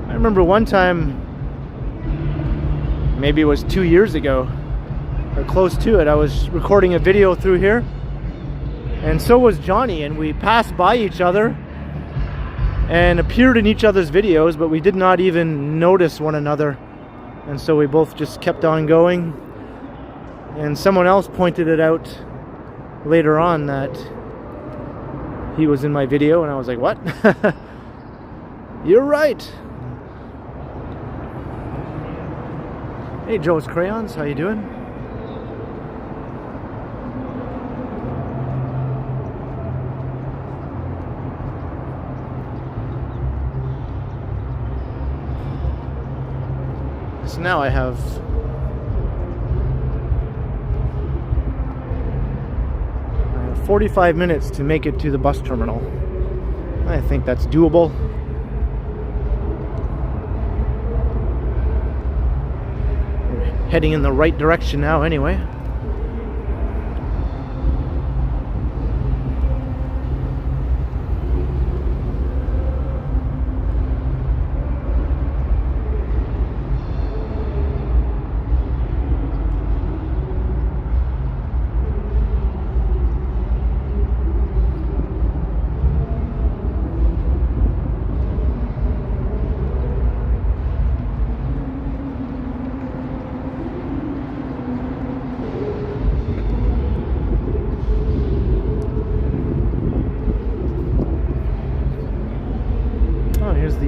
I remember one time, maybe it was 2 years ago, or close to it, I was recording a video through here, and so was Johnny, and we passed by each other and appeared in each other's videos, but we did not even notice one another, and so we both just kept on going. And someone else pointed it out later on that he was in my video, and I was like, what? You're right. Hey, Joe's Crayons, how you doing? So now I have 45 minutes to make it to the bus terminal. I think that's doable. We're heading in the right direction now anyway.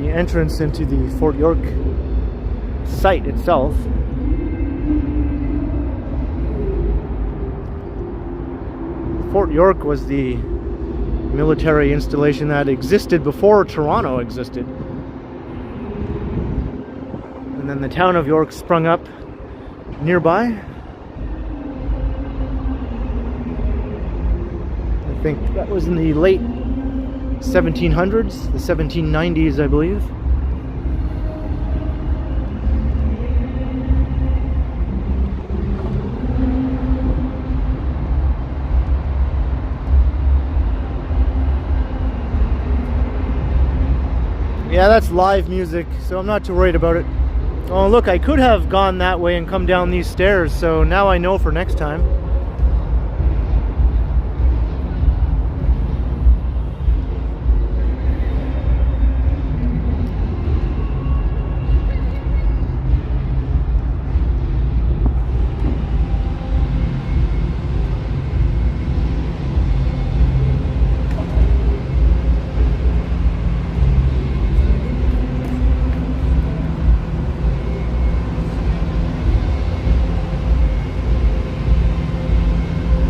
Entrance into the Fort York site itself. Fort York was the military installation that existed before Toronto existed. And then the town of York sprung up nearby. I think that was in the late 1700s, the 1790s, I believe. Yeah, that's live music, so I'm not too worried about it. Oh, look, I could have gone that way and come down these stairs, so now I know for next time.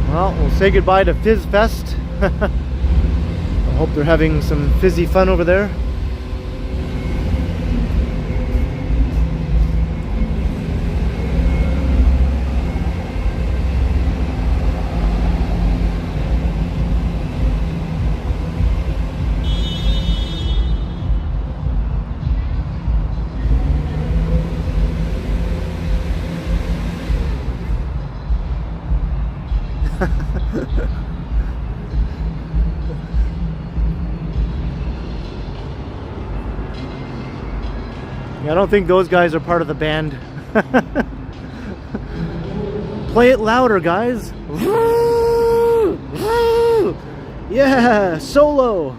Well, we'll say goodbye to Fizz Fest. I hope they're having some fizzy fun over there. I don't think those guys are part of the band. Play it louder, guys. Yeah, solo.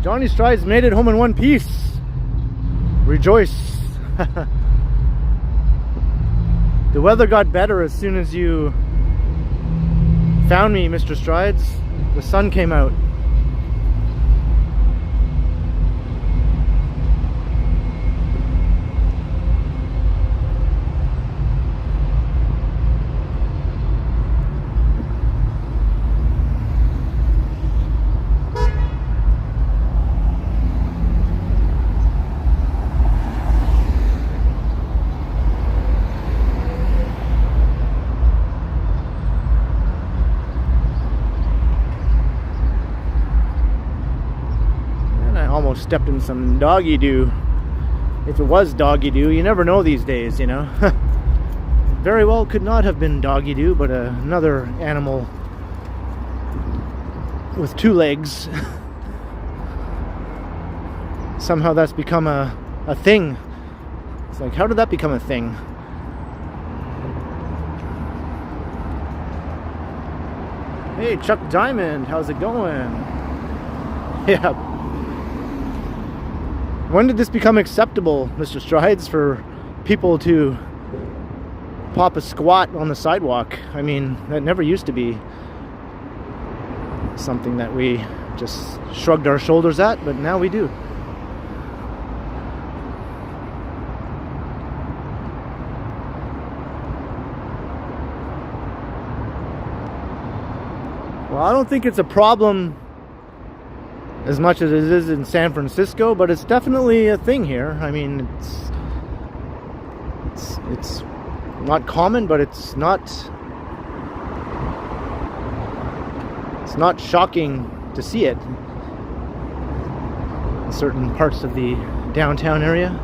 Johnny Strides made it home in one piece. Rejoice. The weather got better as soon as you found me, Mr. Strides. The sun came out. Almost stepped in some doggy doo. If it was doggy doo, you never know these days, you know. Very well could not have been doggy doo, but another animal with two legs. Somehow that's become a thing. It's like, how did that become a thing? Hey, Chuck Diamond, how's it going? Yeah. When did this become acceptable, Mr. Strides, for people to pop a squat on the sidewalk? I mean, that never used to be. something that we just shrugged our shoulders at, but now we do. Well, I don't think it's a problem as much as it is in San Francisco, but it's definitely a thing here. I mean, it's not common, but it's not shocking to see it in certain parts of the downtown area.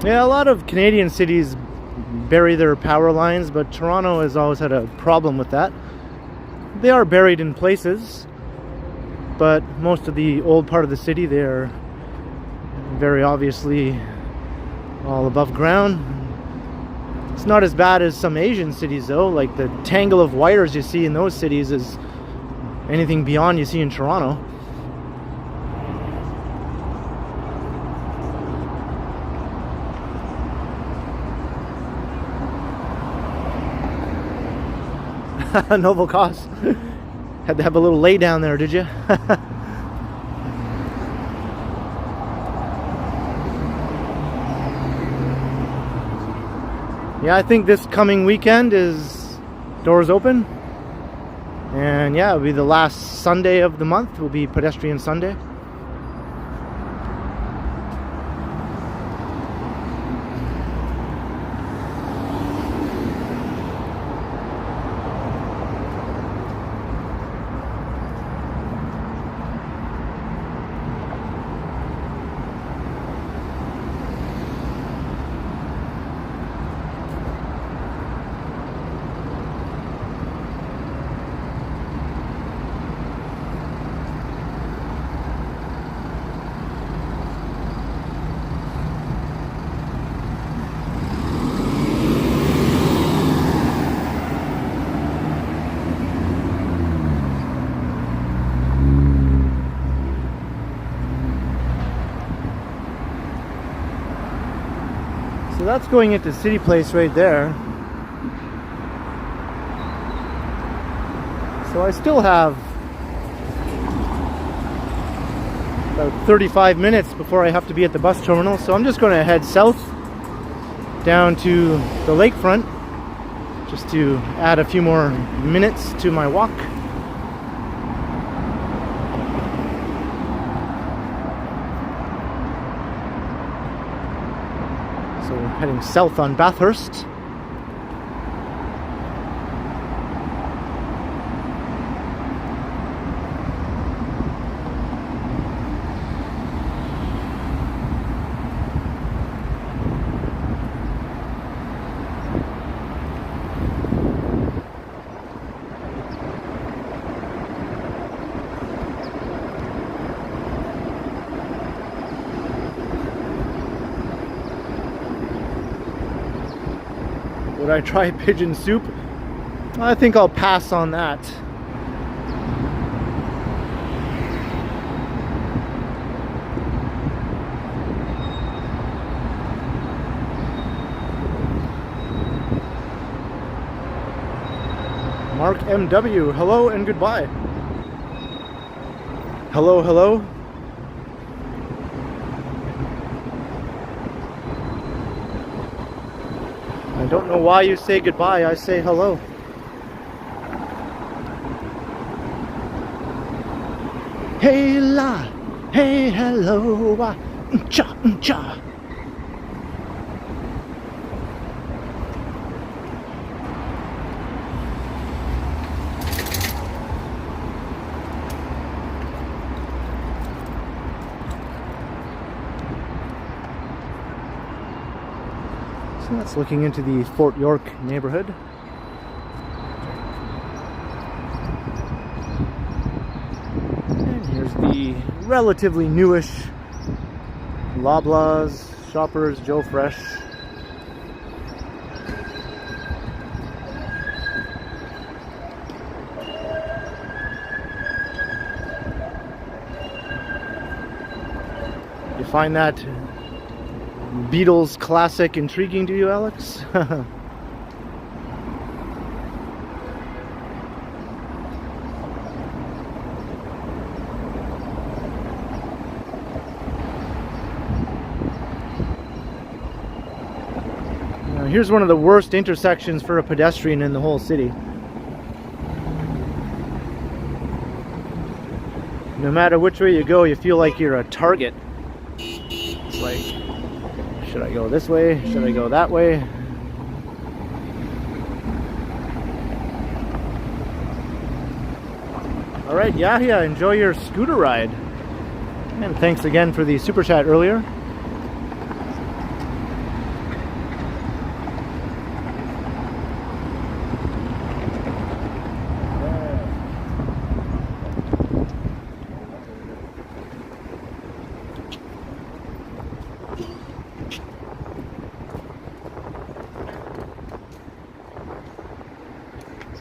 Yeah, a lot of Canadian cities bury their power lines, but Toronto has always had a problem with that. They are buried in places, but most of the old part of the city, they're very obviously all above ground. It's not as bad as some Asian cities though, like the tangle of wires you see in those cities is anything beyond you see in Toronto. Noble cost. Had to have a little lay down there, did you? Yeah, I think this coming weekend is doors open. And yeah, it'll be the last Sunday of the month. Will be Pedestrian Sunday. So that's going into City Place right there. So I still have about 35 minutes before I have to be at the bus terminal. So I'm just going to head south down to the lakefront just to add a few more minutes to my walk. So we're heading south on Bathurst. Would I try pigeon soup? I think I'll pass on that. Mark MW, hello and goodbye. Hello, hello. I don't know why you say goodbye, I say hello. Hey la, hey hello, cha cha. So that's looking into the Fort York neighborhood. And here's the relatively newish Loblaws, Shoppers, Joe Fresh. You find that Beatles classic intriguing to you, Alex? Now, here's one of the worst intersections for a pedestrian in the whole city. No matter which way you go, you feel like you're a target. It's like, should I go this way? Should I go that way? Alright, Yahya, enjoy your scooter ride. And thanks again for the super chat earlier.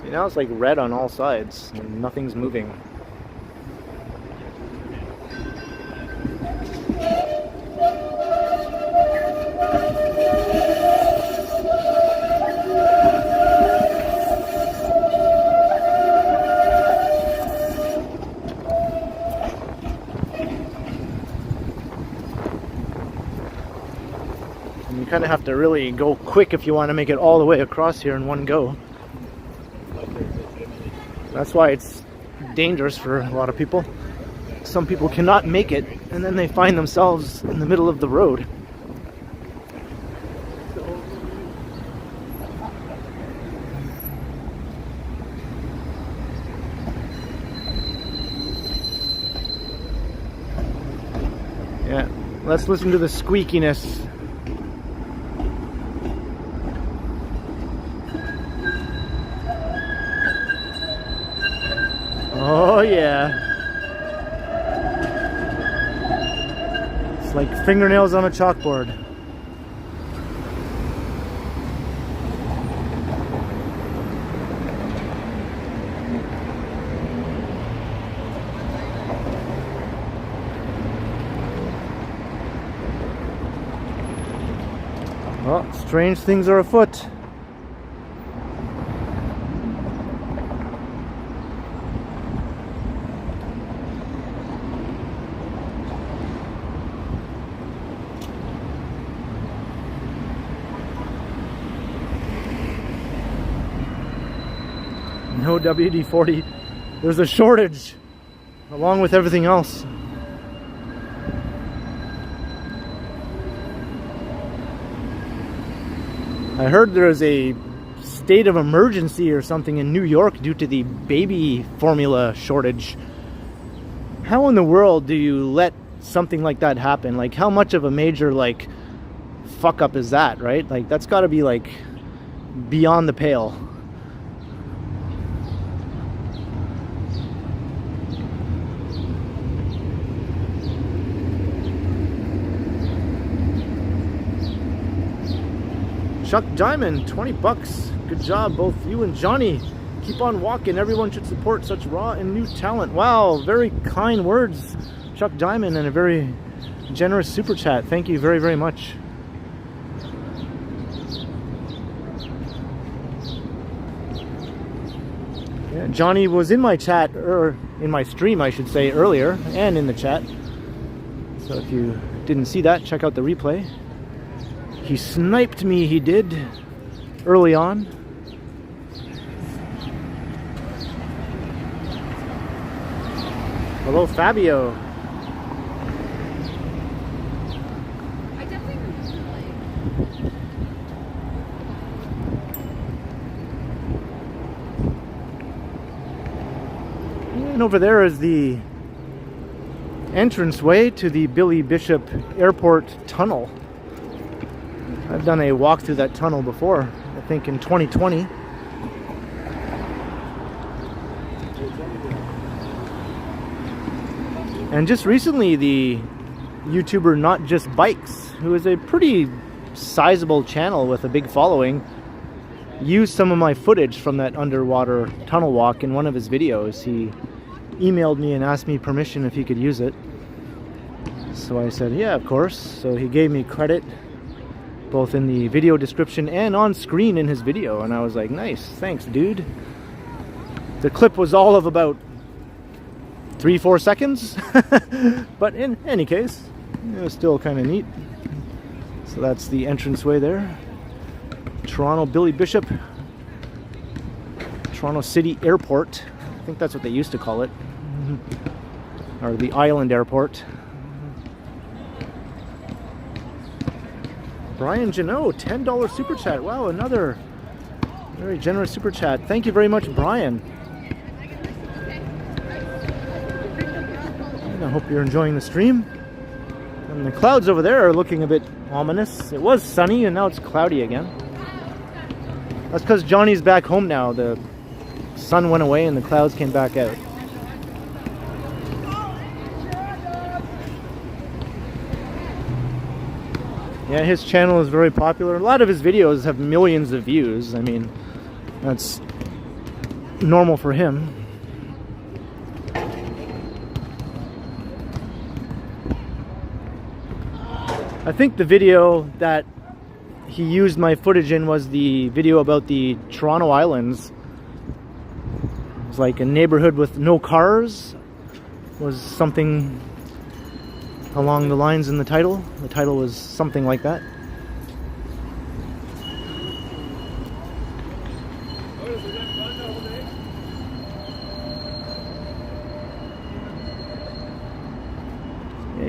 Now it's like red on all sides and nothing's moving. And you kind of have to really go quick if you want to make it all the way across here in one go. That's why it's dangerous for a lot of people. Some people cannot make it, and then they find themselves in the middle of the road. Yeah, let's listen to the squeakiness. Oh yeah. It's like fingernails on a chalkboard. Well, strange things are afoot. No WD-40. There's a shortage along with everything else. I heard there is a state of emergency or something in New York due to the baby formula shortage. How in the world do you let something like that happen? Like, how much of a major, like, fuck up is that, right? Like, that's got to be, like, beyond the pale. Chuck Diamond, 20 bucks. Good job, both you and Johnny. Keep on walking. Everyone should support such raw and new talent. Wow, very kind words, Chuck Diamond, and a very generous super chat. Thank you very, very much. Yeah, Johnny was in my chat, or in my stream, I should say, earlier, and in the chat. So if you didn't see that, check out the replay. He sniped me, he did, early on. Hello, Fabio. I definitely And over there is the entranceway to the Billy Bishop Airport Tunnel. I've done a walk through that tunnel before, I think in 2020. And just recently, the YouTuber Not Just Bikes, who is a pretty sizable channel with a big following, used some of my footage from that underwater tunnel walk in one of his videos. He emailed me and asked me permission if he could use it. So I said, yeah, of course. So he gave me credit both in the video description and on screen in his video. And I was like, nice, thanks, dude. The clip was all of about 3-4 seconds. But in any case, it was still kind of neat. So that's the entranceway there. Toronto Billy Bishop. Toronto City Airport. I think that's what they used to call it. Or the Island Airport. Brian Janot, $10 super chat. Wow, another very generous super chat. Thank you very much, Brian. And I hope you're enjoying the stream. And the clouds over there are looking a bit ominous. It was sunny and now it's cloudy again. That's because Johnny's back home now. The sun went away and the clouds came back out. Yeah, his channel is very popular. A lot of his videos have millions of views. I mean, that's normal for him. I think the video that he used my footage in was the video about the Toronto Islands. It's like a neighborhood with no cars. Was something along the lines in the title. The title was something like that.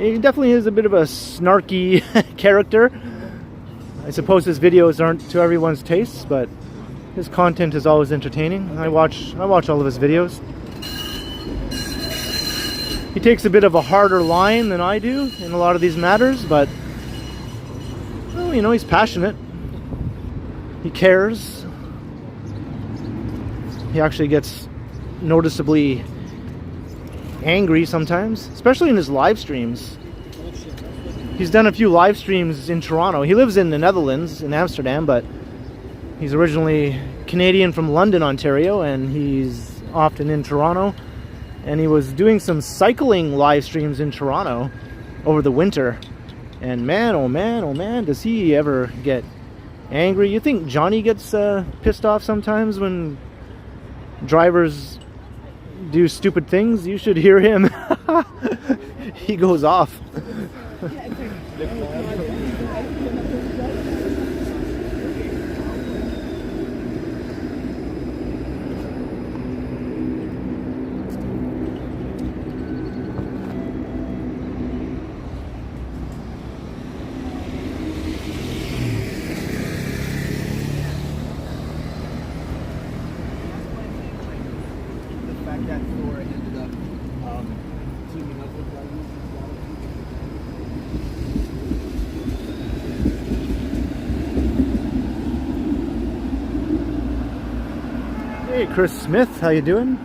He definitely is a bit of a snarky character. I suppose his videos aren't to everyone's tastes, but his content is always entertaining. I watch all of his videos. He takes a bit of a harder line than I do in a lot of these matters, but well, you know, he's passionate. He cares. He actually gets noticeably angry sometimes, especially in his live streams. He's done a few live streams in Toronto. He lives in the Netherlands, in Amsterdam, but he's originally Canadian from London, Ontario, and he's often in Toronto. And he was doing some cycling live streams in Toronto over the winter. And man, oh man, does he ever get angry. You think Johnny gets pissed off sometimes when drivers do stupid things? You should hear him. He goes off. Hey, Chris Smith, how you doing?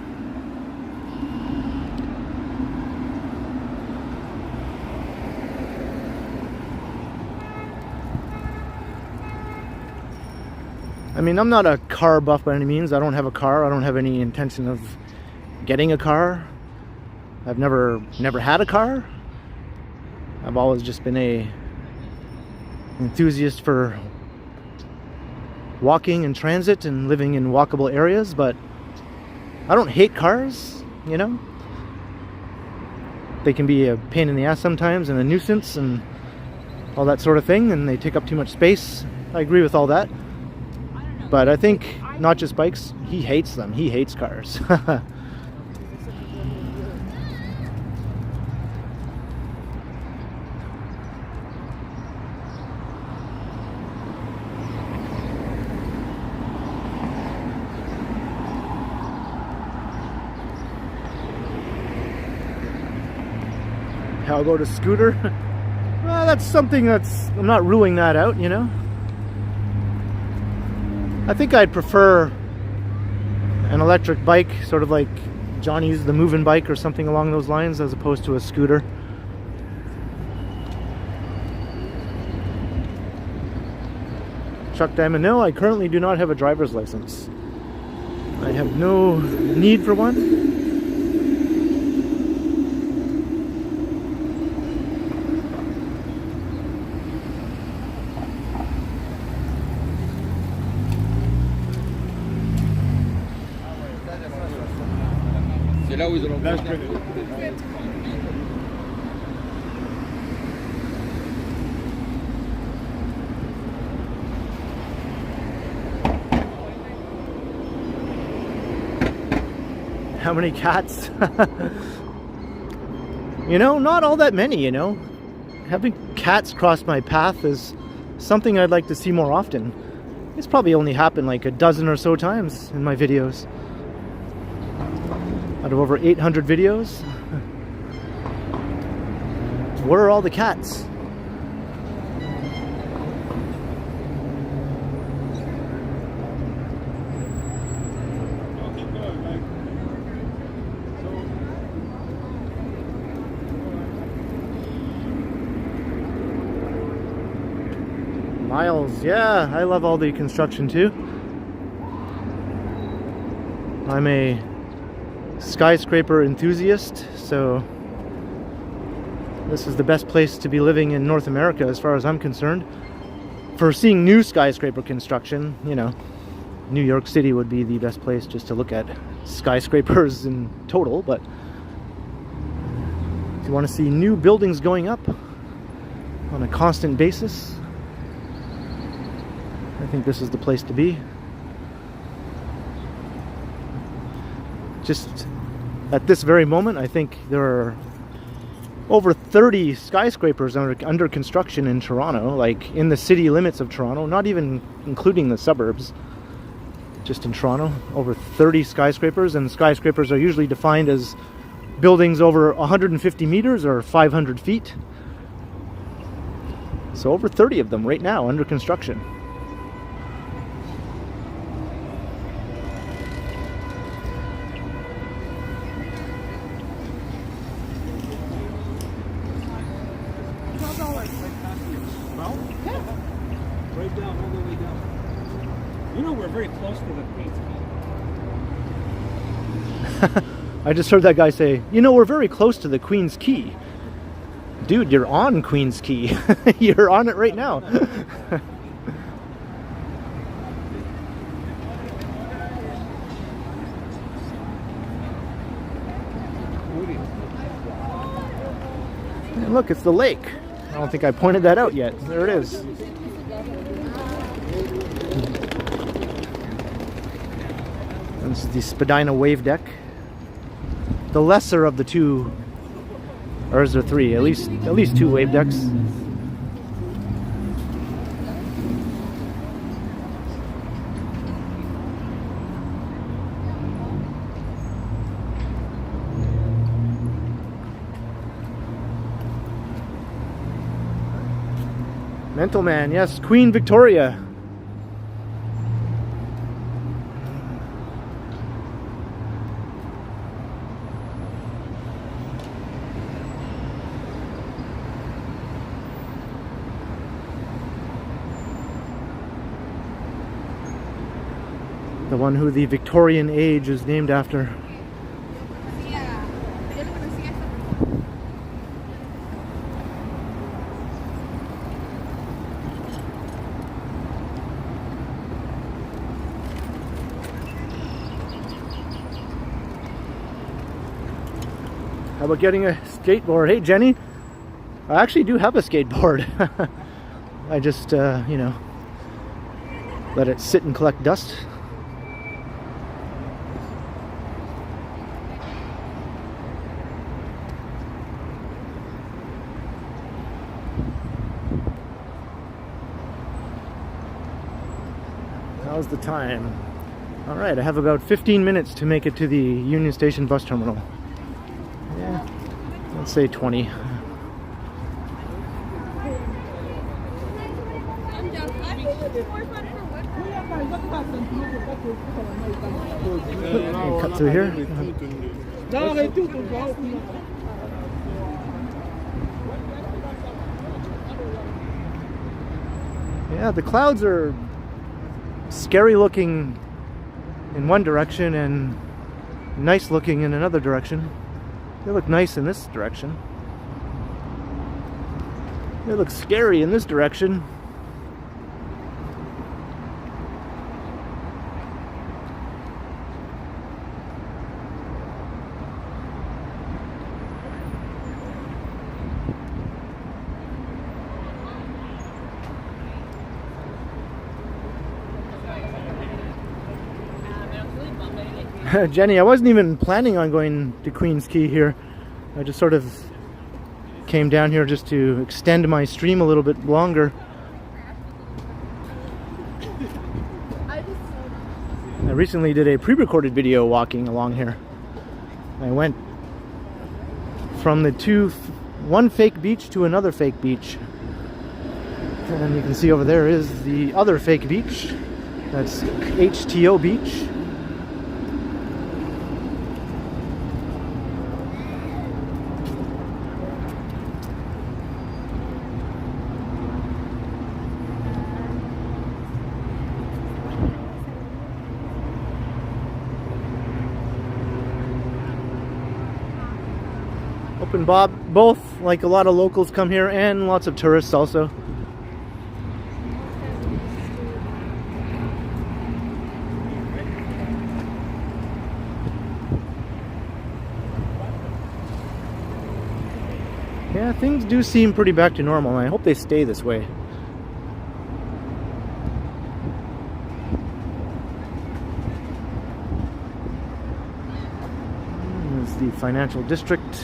I mean, I'm not a car buff by any means. I don't have a car. I don't have any intention of getting a car. I've never had a car. I've always just been a enthusiast for walking and transit and living in walkable areas, but I don't hate cars, you know. They can be a pain in the ass sometimes and a nuisance and all that sort of thing, and they take up too much space. I agree with all that. But I think Not Just Bikes, he hates them. He hates cars. I'll go to scooter. Well, that's something I'm not ruling that out, you know. I think I'd prefer an electric bike, sort of like Johnny's the moving bike or something along those lines, as opposed to a scooter. Chuck Diamond, no, I currently do not have a driver's license. I have no need for one. How many cats? You know, not all that many, you know. Having cats cross my path is something I'd like to see more often. It's probably only happened like a dozen or so times in my videos. Out of over 800 videos. Where are all the cats? Miles, yeah, I love all the construction too. I'm a skyscraper enthusiast, so this is the best place to be living in North America as far as I'm concerned. For seeing new skyscraper construction, you know, New York City would be the best place just to look at skyscrapers in total, but if you want to see new buildings going up on a constant basis, I think this is the place to be. Just at this very moment, I think there are over 30 skyscrapers under construction in Toronto, like in the city limits of Toronto, not even including the suburbs, just in Toronto, over 30 skyscrapers, and skyscrapers are usually defined as buildings over 150 meters or 500 feet. So over 30 of them right now under construction. Right down, all the way down. You know we're very close to the Queen's Key. I just heard that guy say, you know, we're very close to the Queen's Key. Dude, you're on Queen's Key. You're on it right now. And look, it's the lake. I don't think I pointed that out yet. There it is. This is the Spadina wave deck. The lesser of the two, or is there three? At least two wave decks. Mental Man, yes, Queen Victoria. The one who the Victorian age is named after. How about getting a skateboard? Hey Jenny, I actually do have a skateboard. I just, you know, let it sit and collect dust. How's the time? All right, I have about 15 minutes to make it to the Union Station bus terminal. Yeah, let's say 20. I'm down. I think it's more fun for women. Cut through here. Yeah, the clouds are scary looking in one direction and nice looking in another direction. They look nice in this direction. They look scary in this direction. Jenny, I wasn't even planning on going to Queen's Quay here. I just sort of came down here just to extend my stream a little bit longer. I recently did a pre-recorded video walking along here. I went from the one fake beach to another fake beach. And you can see over there is the other fake beach. That's HTO Beach. Open Bob, both, like a lot of locals come here and lots of tourists also. Yeah, things do seem pretty back to normal, and I hope they stay this way. There's the financial district.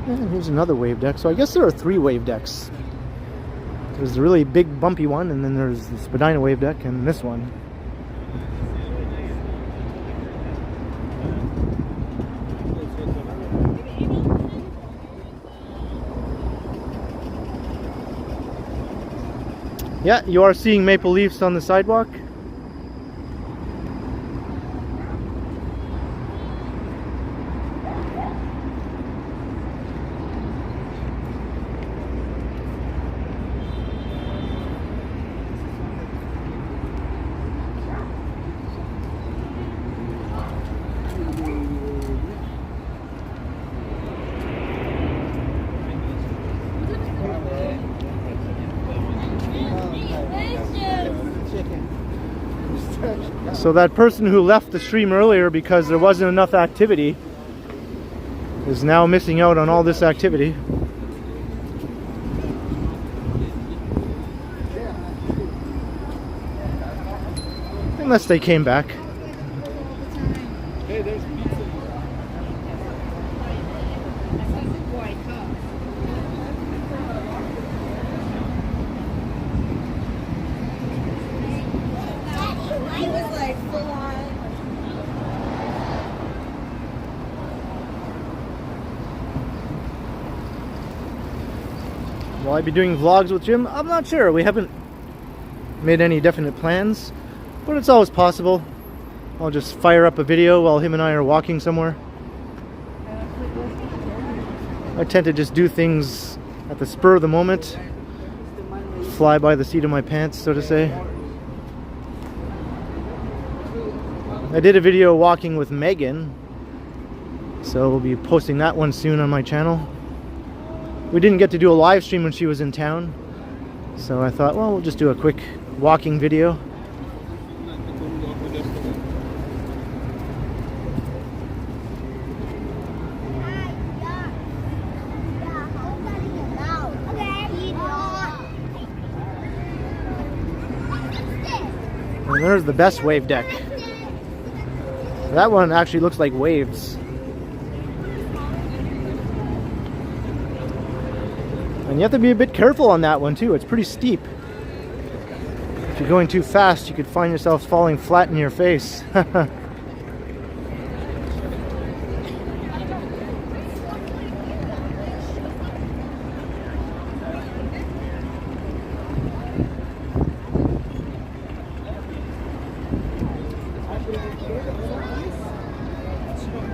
And here's another wave deck. So I guess there are 3 wave decks. There's the really big bumpy one, and then there's the Spadina wave deck, and this one. Yeah, you are seeing maple leaves on the sidewalk. So that person who left the stream earlier because there wasn't enough activity is now missing out on all this activity. Unless they came back. Hey, there's pizza. Will I be doing vlogs with Jim? I'm not sure. We haven't made any definite plans, but it's always possible. I'll just fire up a video while him and I are walking somewhere. I tend to just do things at the spur of the moment, fly by the seat of my pants, so to say. I did a video walking with Megan, so we'll be posting that one soon on my channel. We didn't get to do a live stream when she was in town, so I thought, well, we'll just do a quick walking video. And there's the best wave deck. That one actually looks like waves. And you have to be a bit careful on that one too. It's pretty steep. If you're going too fast, you could find yourself falling flat in your face.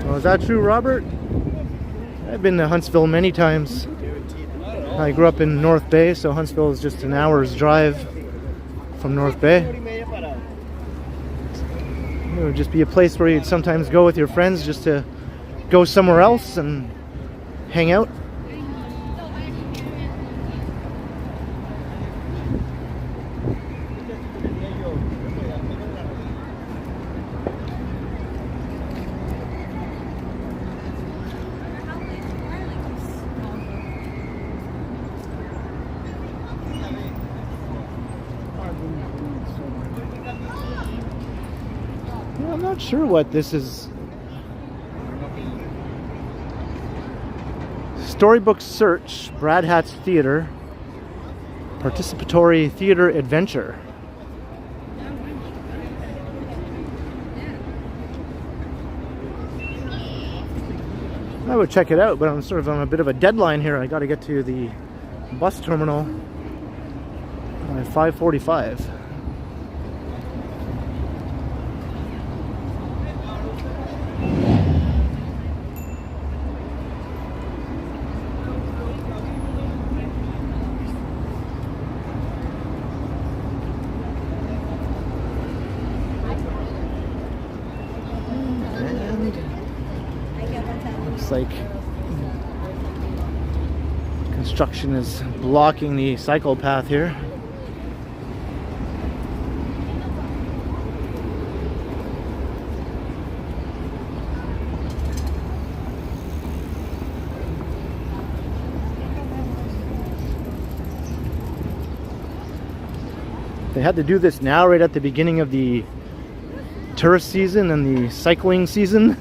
Oh, is that true, Robert? I've been to Huntsville many times. I grew up in North Bay, so Huntsville is just an hour's drive from North Bay. It would just be a place where you'd sometimes go with your friends just to go somewhere else and hang out. I'm not sure what this is. Storybook Search, Brad Hatt's Theater, Participatory Theater Adventure. I would check it out, but I'm sort of on a bit of a deadline here. I got to get to the bus terminal by 5:45. Looks like construction is blocking the cycle path here. They had to do this now right at the beginning of the tourist season and the cycling season.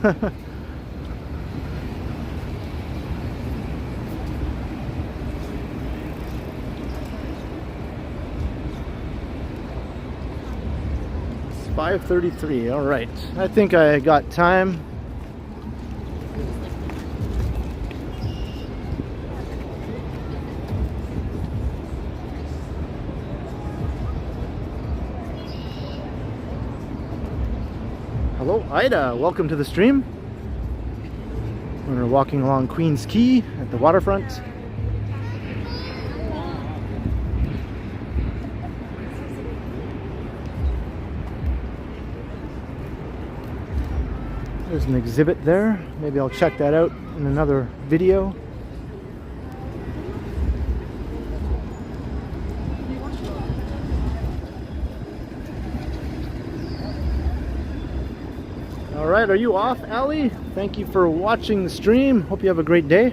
It's 5:33. All right, I think I got time. Hello, Ida. Welcome to the stream. We're walking along Queens Quay at the waterfront. There's an exhibit there. Maybe I'll check that out in another video. Alright, are you off, Allie? Thank you for watching the stream. Hope you have a great day.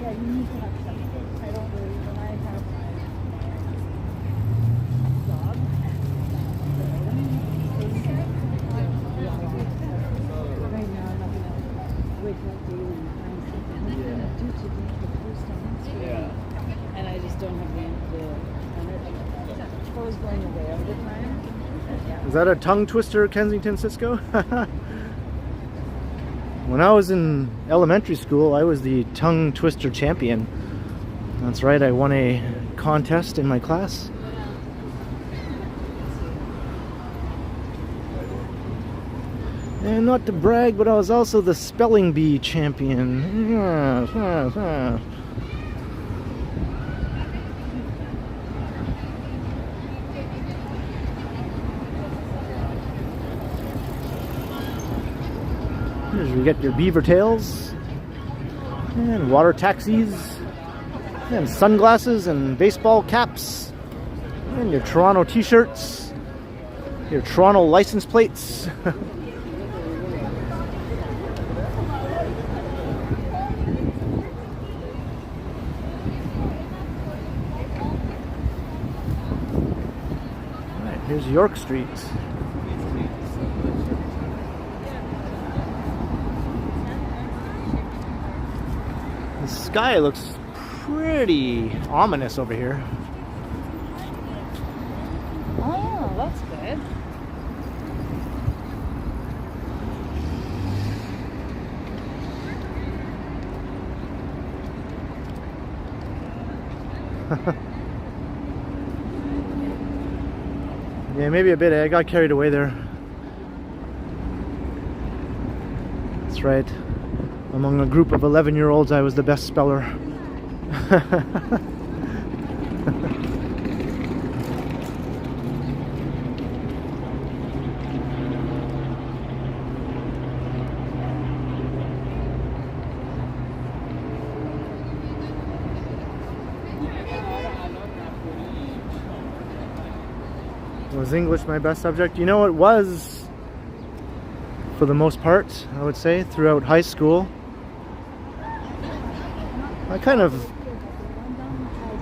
Yeah, you need to have something. I don't really, when I have my dog, right now I'm not gonna wake up daily and find something. What am I gonna do to make the post on Instagram? And I just don't have the energy. Clothes going away all the time. Yeah. Is that a tongue twister, Kensington Cisco? When I was in elementary school, I was the tongue twister champion. That's right, I won a contest in my class. And not to brag, but I was also the spelling bee champion. You get your beaver tails and water taxis and sunglasses and baseball caps and your Toronto t-shirts, your Toronto license plates. Here's York Street. The sky looks pretty ominous over here. Oh, that's good. Yeah, maybe a bit. I got carried away there. That's right. Among a group of 11-year-olds, I was the best speller. Was English my best subject? You know, it was for the most part, I would say, throughout high school. I kind of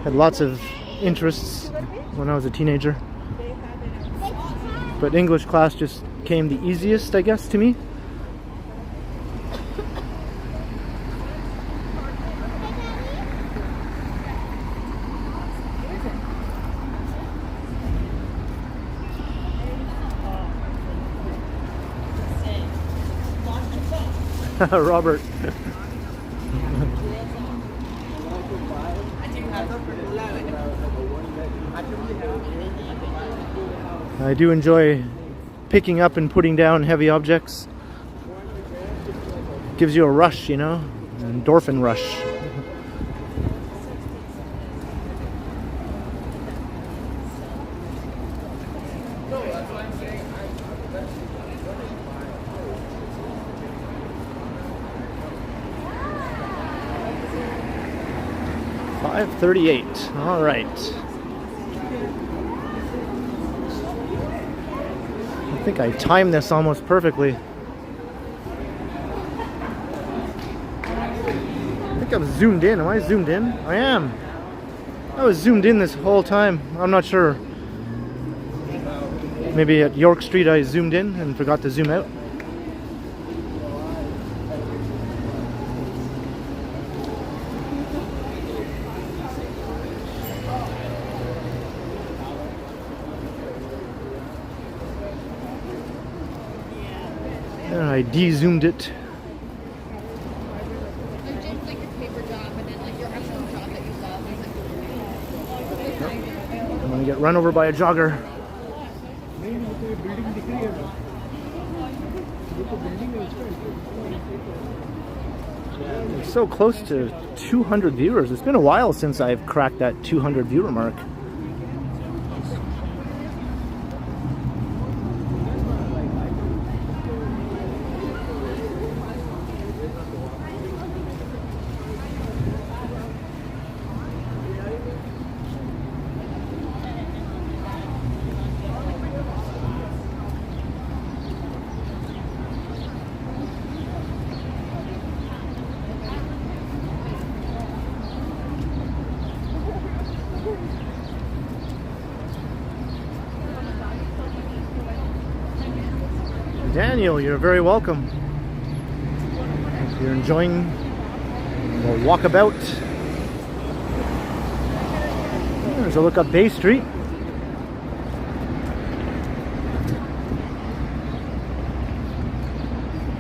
had lots of interests when I was a teenager. But English class just came the easiest, I guess, to me. Robert. I do enjoy picking up and putting down heavy objects. Gives you a rush, you know, an endorphin rush. $5.38. All right. I think I timed this almost perfectly. I think I'm zoomed in. Am I zoomed in? I am. I was zoomed in this whole time. I'm not sure. Maybe at York Street I zoomed in and forgot to zoom out. I de-zoomed it. Just like your paper job and then like your actual job that you love. I'm gonna get run over by a jogger. It's so close to 200 viewers. It's been a while since I've cracked that 200 viewer mark. Daniel, you're very welcome. If you're enjoying the walkabout. There's a look up Bay Street.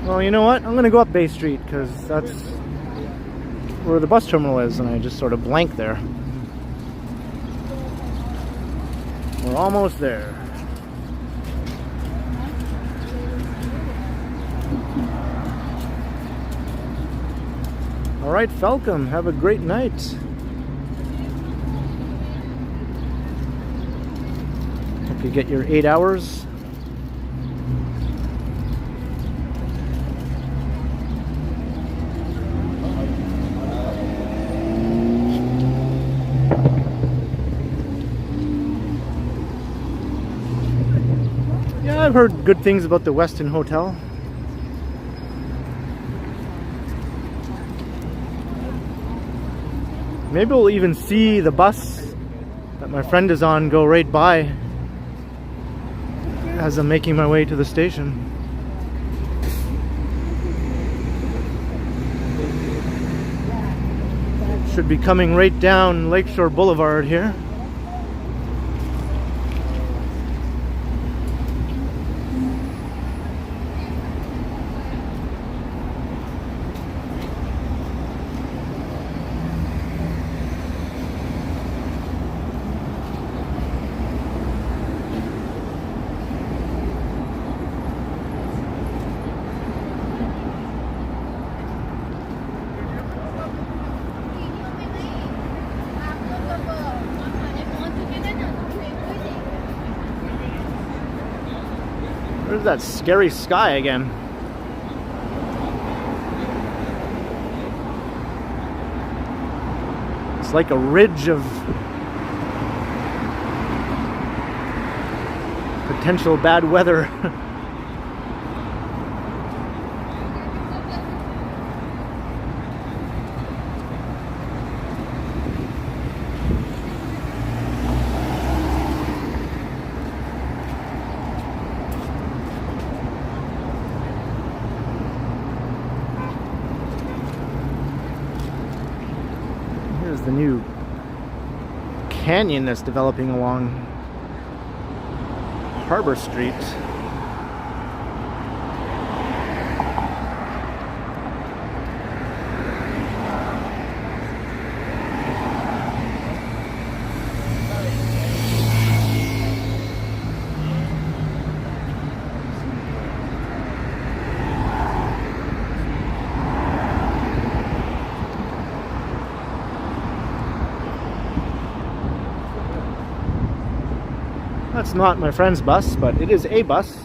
Well, you know what? I'm going to go up Bay Street because that's where the bus terminal is, and I just sort of blanked there. We're almost there. All right, Falcom, have a great night. Hope you get your 8 hours. Yeah, I've heard good things about the Westin Hotel. Maybe we'll even see the bus that my friend is on go right by. as I'm making my way to the station. Should be coming right down Lakeshore Boulevard here. Where's that scary sky again? It's like a ridge of potential bad weather. Here's the new canyon that's developing along Harbor Street. That's not my friend's bus, but it is a bus.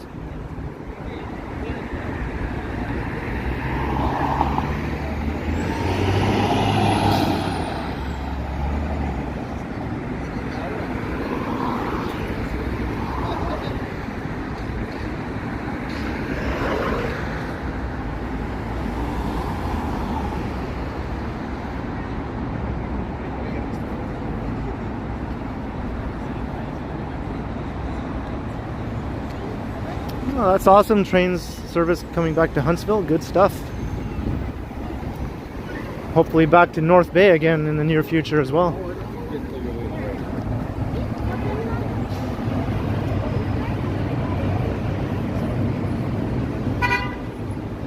Oh, that's awesome. Trains service coming back to Huntsville. Good stuff. Hopefully back to North Bay again in the near future as well.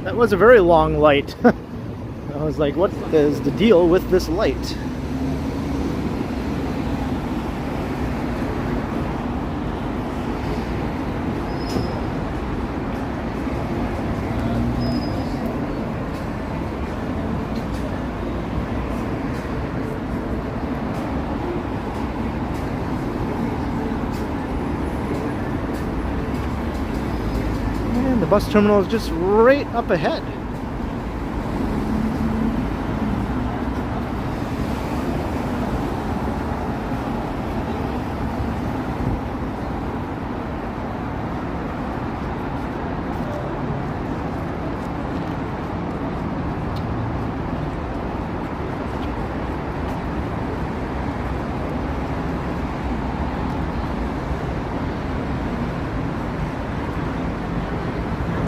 That was a very long light. I was like, what is the deal with this light? The bus terminal is just right up ahead.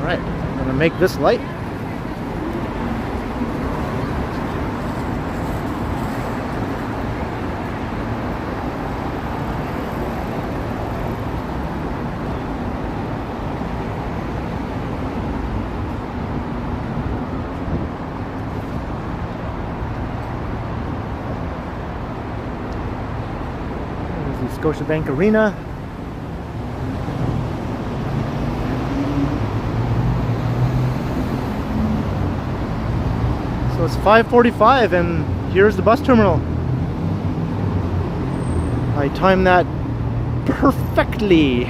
Alright, I'm going to make this light. There's the Scotiabank Arena. So it's 5:45 and here's the bus terminal. I timed that perfectly.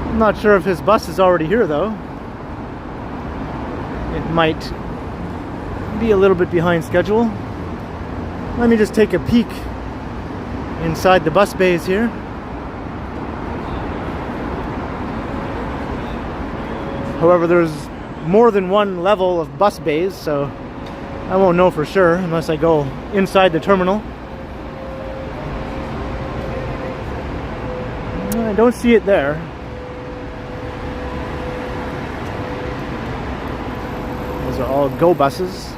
I'm not sure if his bus is already here though. It might be a little bit behind schedule. Let me just take a peek inside the bus bays here. However, there's more than one level of bus bays, so I won't know for sure unless I go inside the terminal. I don't see it there. Those are all Go buses.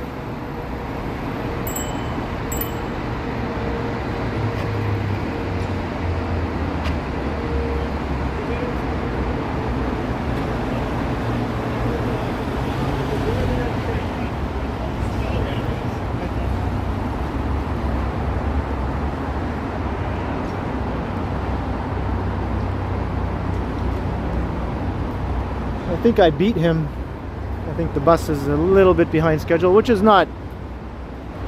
I think I beat him. I think the bus is a little bit behind schedule, which is not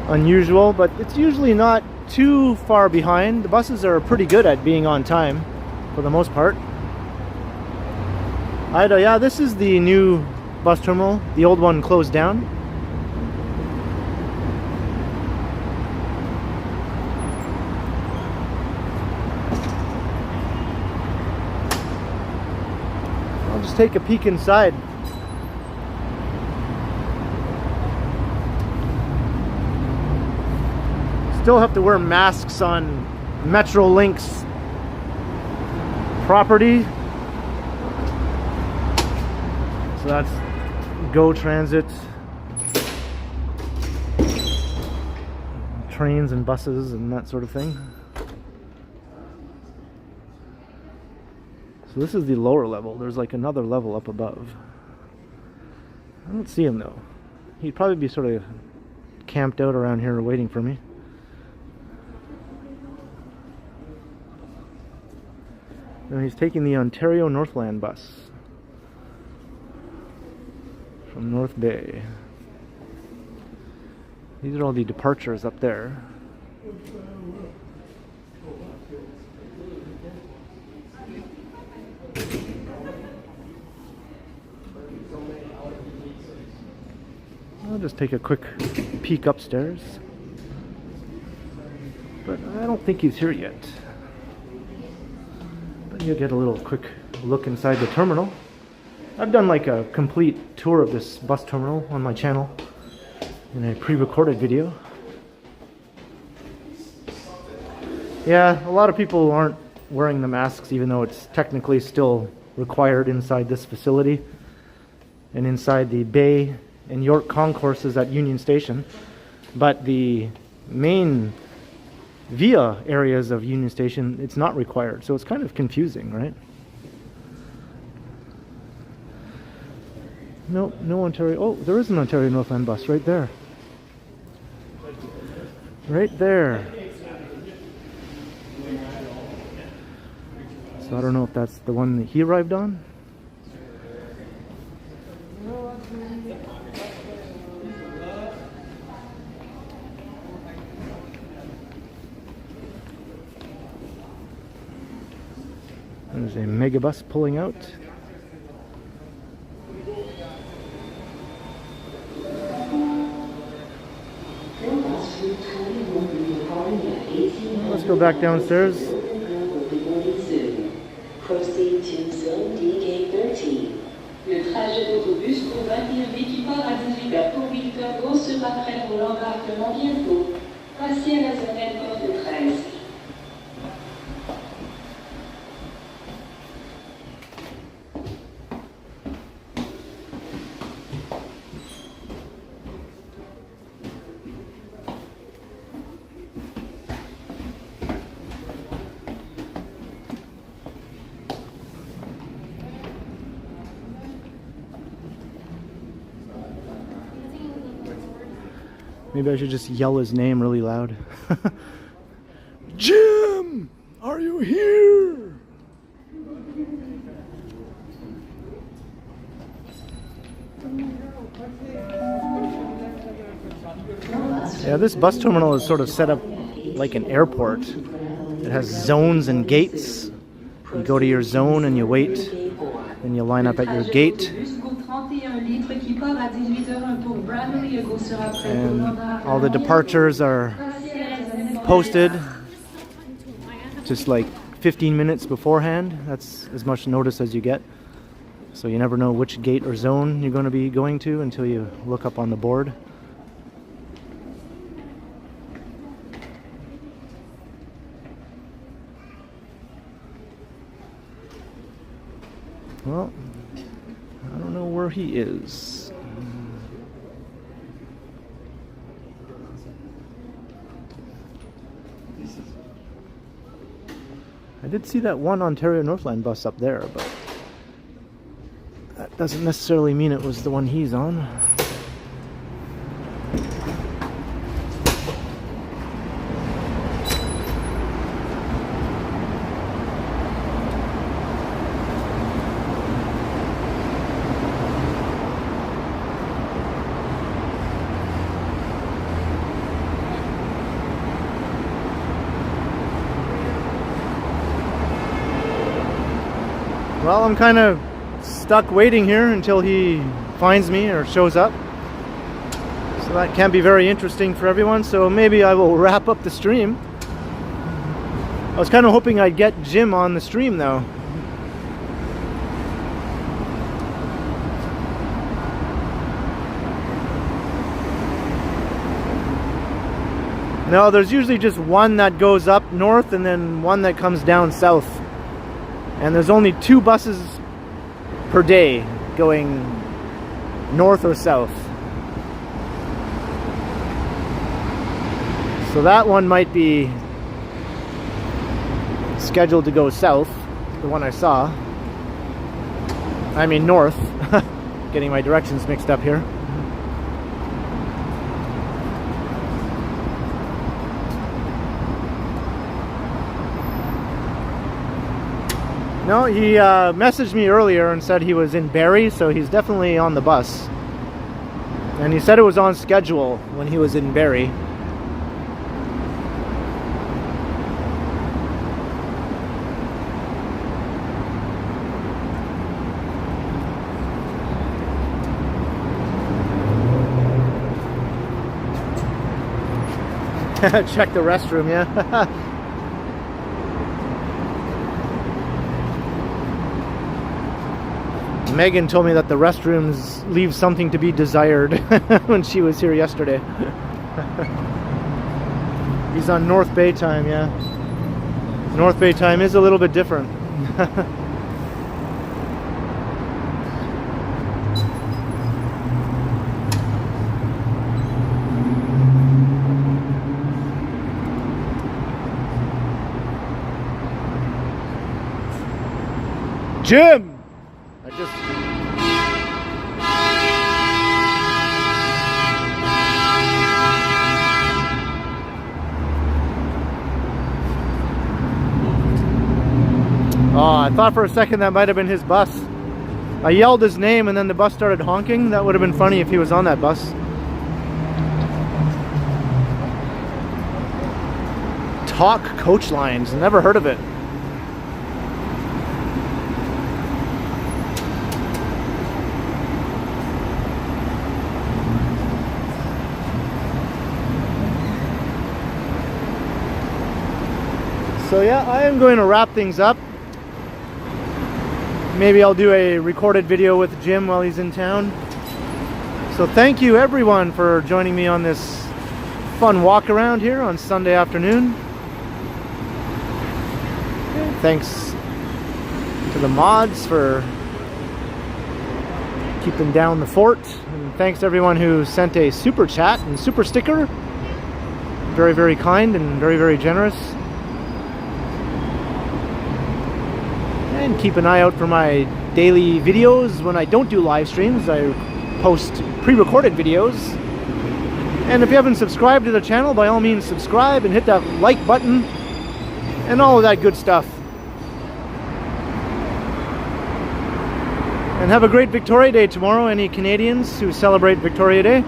unusual, but it's usually not too far behind. The buses are pretty good at being on time for the most part. Yeah, this is the new bus terminal. The old one closed down. I'll just take a peek inside. Still have to wear masks on Metrolink's property. So that's Go Transit, trains and buses and that sort of thing. So this is the lower level. There's like another level up above. I don't see him though. He'd probably be sort of camped out around here waiting for me. And he's taking the Ontario Northland bus from North Bay. These are all the departures up there. I'll just take a quick peek upstairs. But I don't think he's here yet. But you'll get a little quick look inside the terminal. I've done like a complete tour of this bus terminal on my channel in a pre-recorded video. Yeah, a lot of people aren't wearing the masks even though it's technically still required inside this facility and inside the Bay and York concourses at Union Station. But the main via areas of Union Station, it's not required, so it's kind of confusing, right? No, no Ontario. Oh, there is an Ontario Northland bus right there. Right there. So I don't know if that's the one that he arrived on. There's a megabus pulling out. Let's go back downstairs. Proceed to zone D gate 13. Le trajet d'autobus pour 21 B qui part à 18h pour Victor sera prêt pour l'embarquement bientôt. Passez à la zone L porte 13. Maybe I should just yell his name really loud. Jim! Are you here? Yeah, this bus terminal is sort of set up like an airport. It has zones and gates. You go to your zone and you wait. Then you line up at your gate. And all the departures are posted just like 15 minutes beforehand. That's as much notice as you get. So you never know which gate or zone you're going to be going to until you look up on the board. Well, I don't know where he is. I did see that one Ontario Northland bus up there, but that doesn't necessarily mean it was the one he's on. Well, I'm kind of stuck waiting here until he finds me or shows up. So that can be very interesting for everyone. So maybe I will wrap up the stream. I was kind of hoping I'd get Jim on the stream though. No, there's usually just one that goes up north and then one that comes down south. And there's only 2 buses per day going north or south. So that one might be scheduled to go south, the one I saw. I mean north. Getting my directions mixed up here. No, he messaged me earlier and said he was in Barrie, so he's definitely on the bus. And he said it was on schedule when he was in Barrie. Check the restroom, yeah. Megan told me that the restrooms leave something to be desired when she was here yesterday. He's on North Bay time, yeah. North Bay time is a little bit different. Jim! Oh, I thought for a second that might have been his bus. I yelled his name and then the bus started honking. That would have been funny if he was on that bus. Talk coach lines, never heard of it. So yeah, I am going to wrap things up. Maybe I'll do a recorded video with Jim while he's in town. So thank you everyone for joining me on this fun walk around here on Sunday afternoon. Thanks to the mods for keeping down the fort. And thanks to everyone who sent a super chat and super sticker. Very, very kind and very, very generous. And keep an eye out for my daily videos. When I don't do live streams, I post pre-recorded videos. And if you haven't subscribed to the channel, by all means subscribe and hit that like button and all of that good stuff. And have a great Victoria Day tomorrow, any Canadians who celebrate Victoria Day.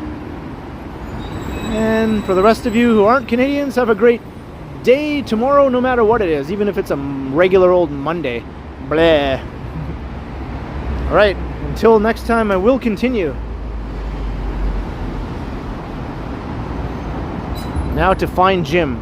And for the rest of you who aren't Canadians, have a great day tomorrow, no matter what it is, even if it's a regular old Monday. Blah. Alright, until next time, I will continue. Now to find Jim.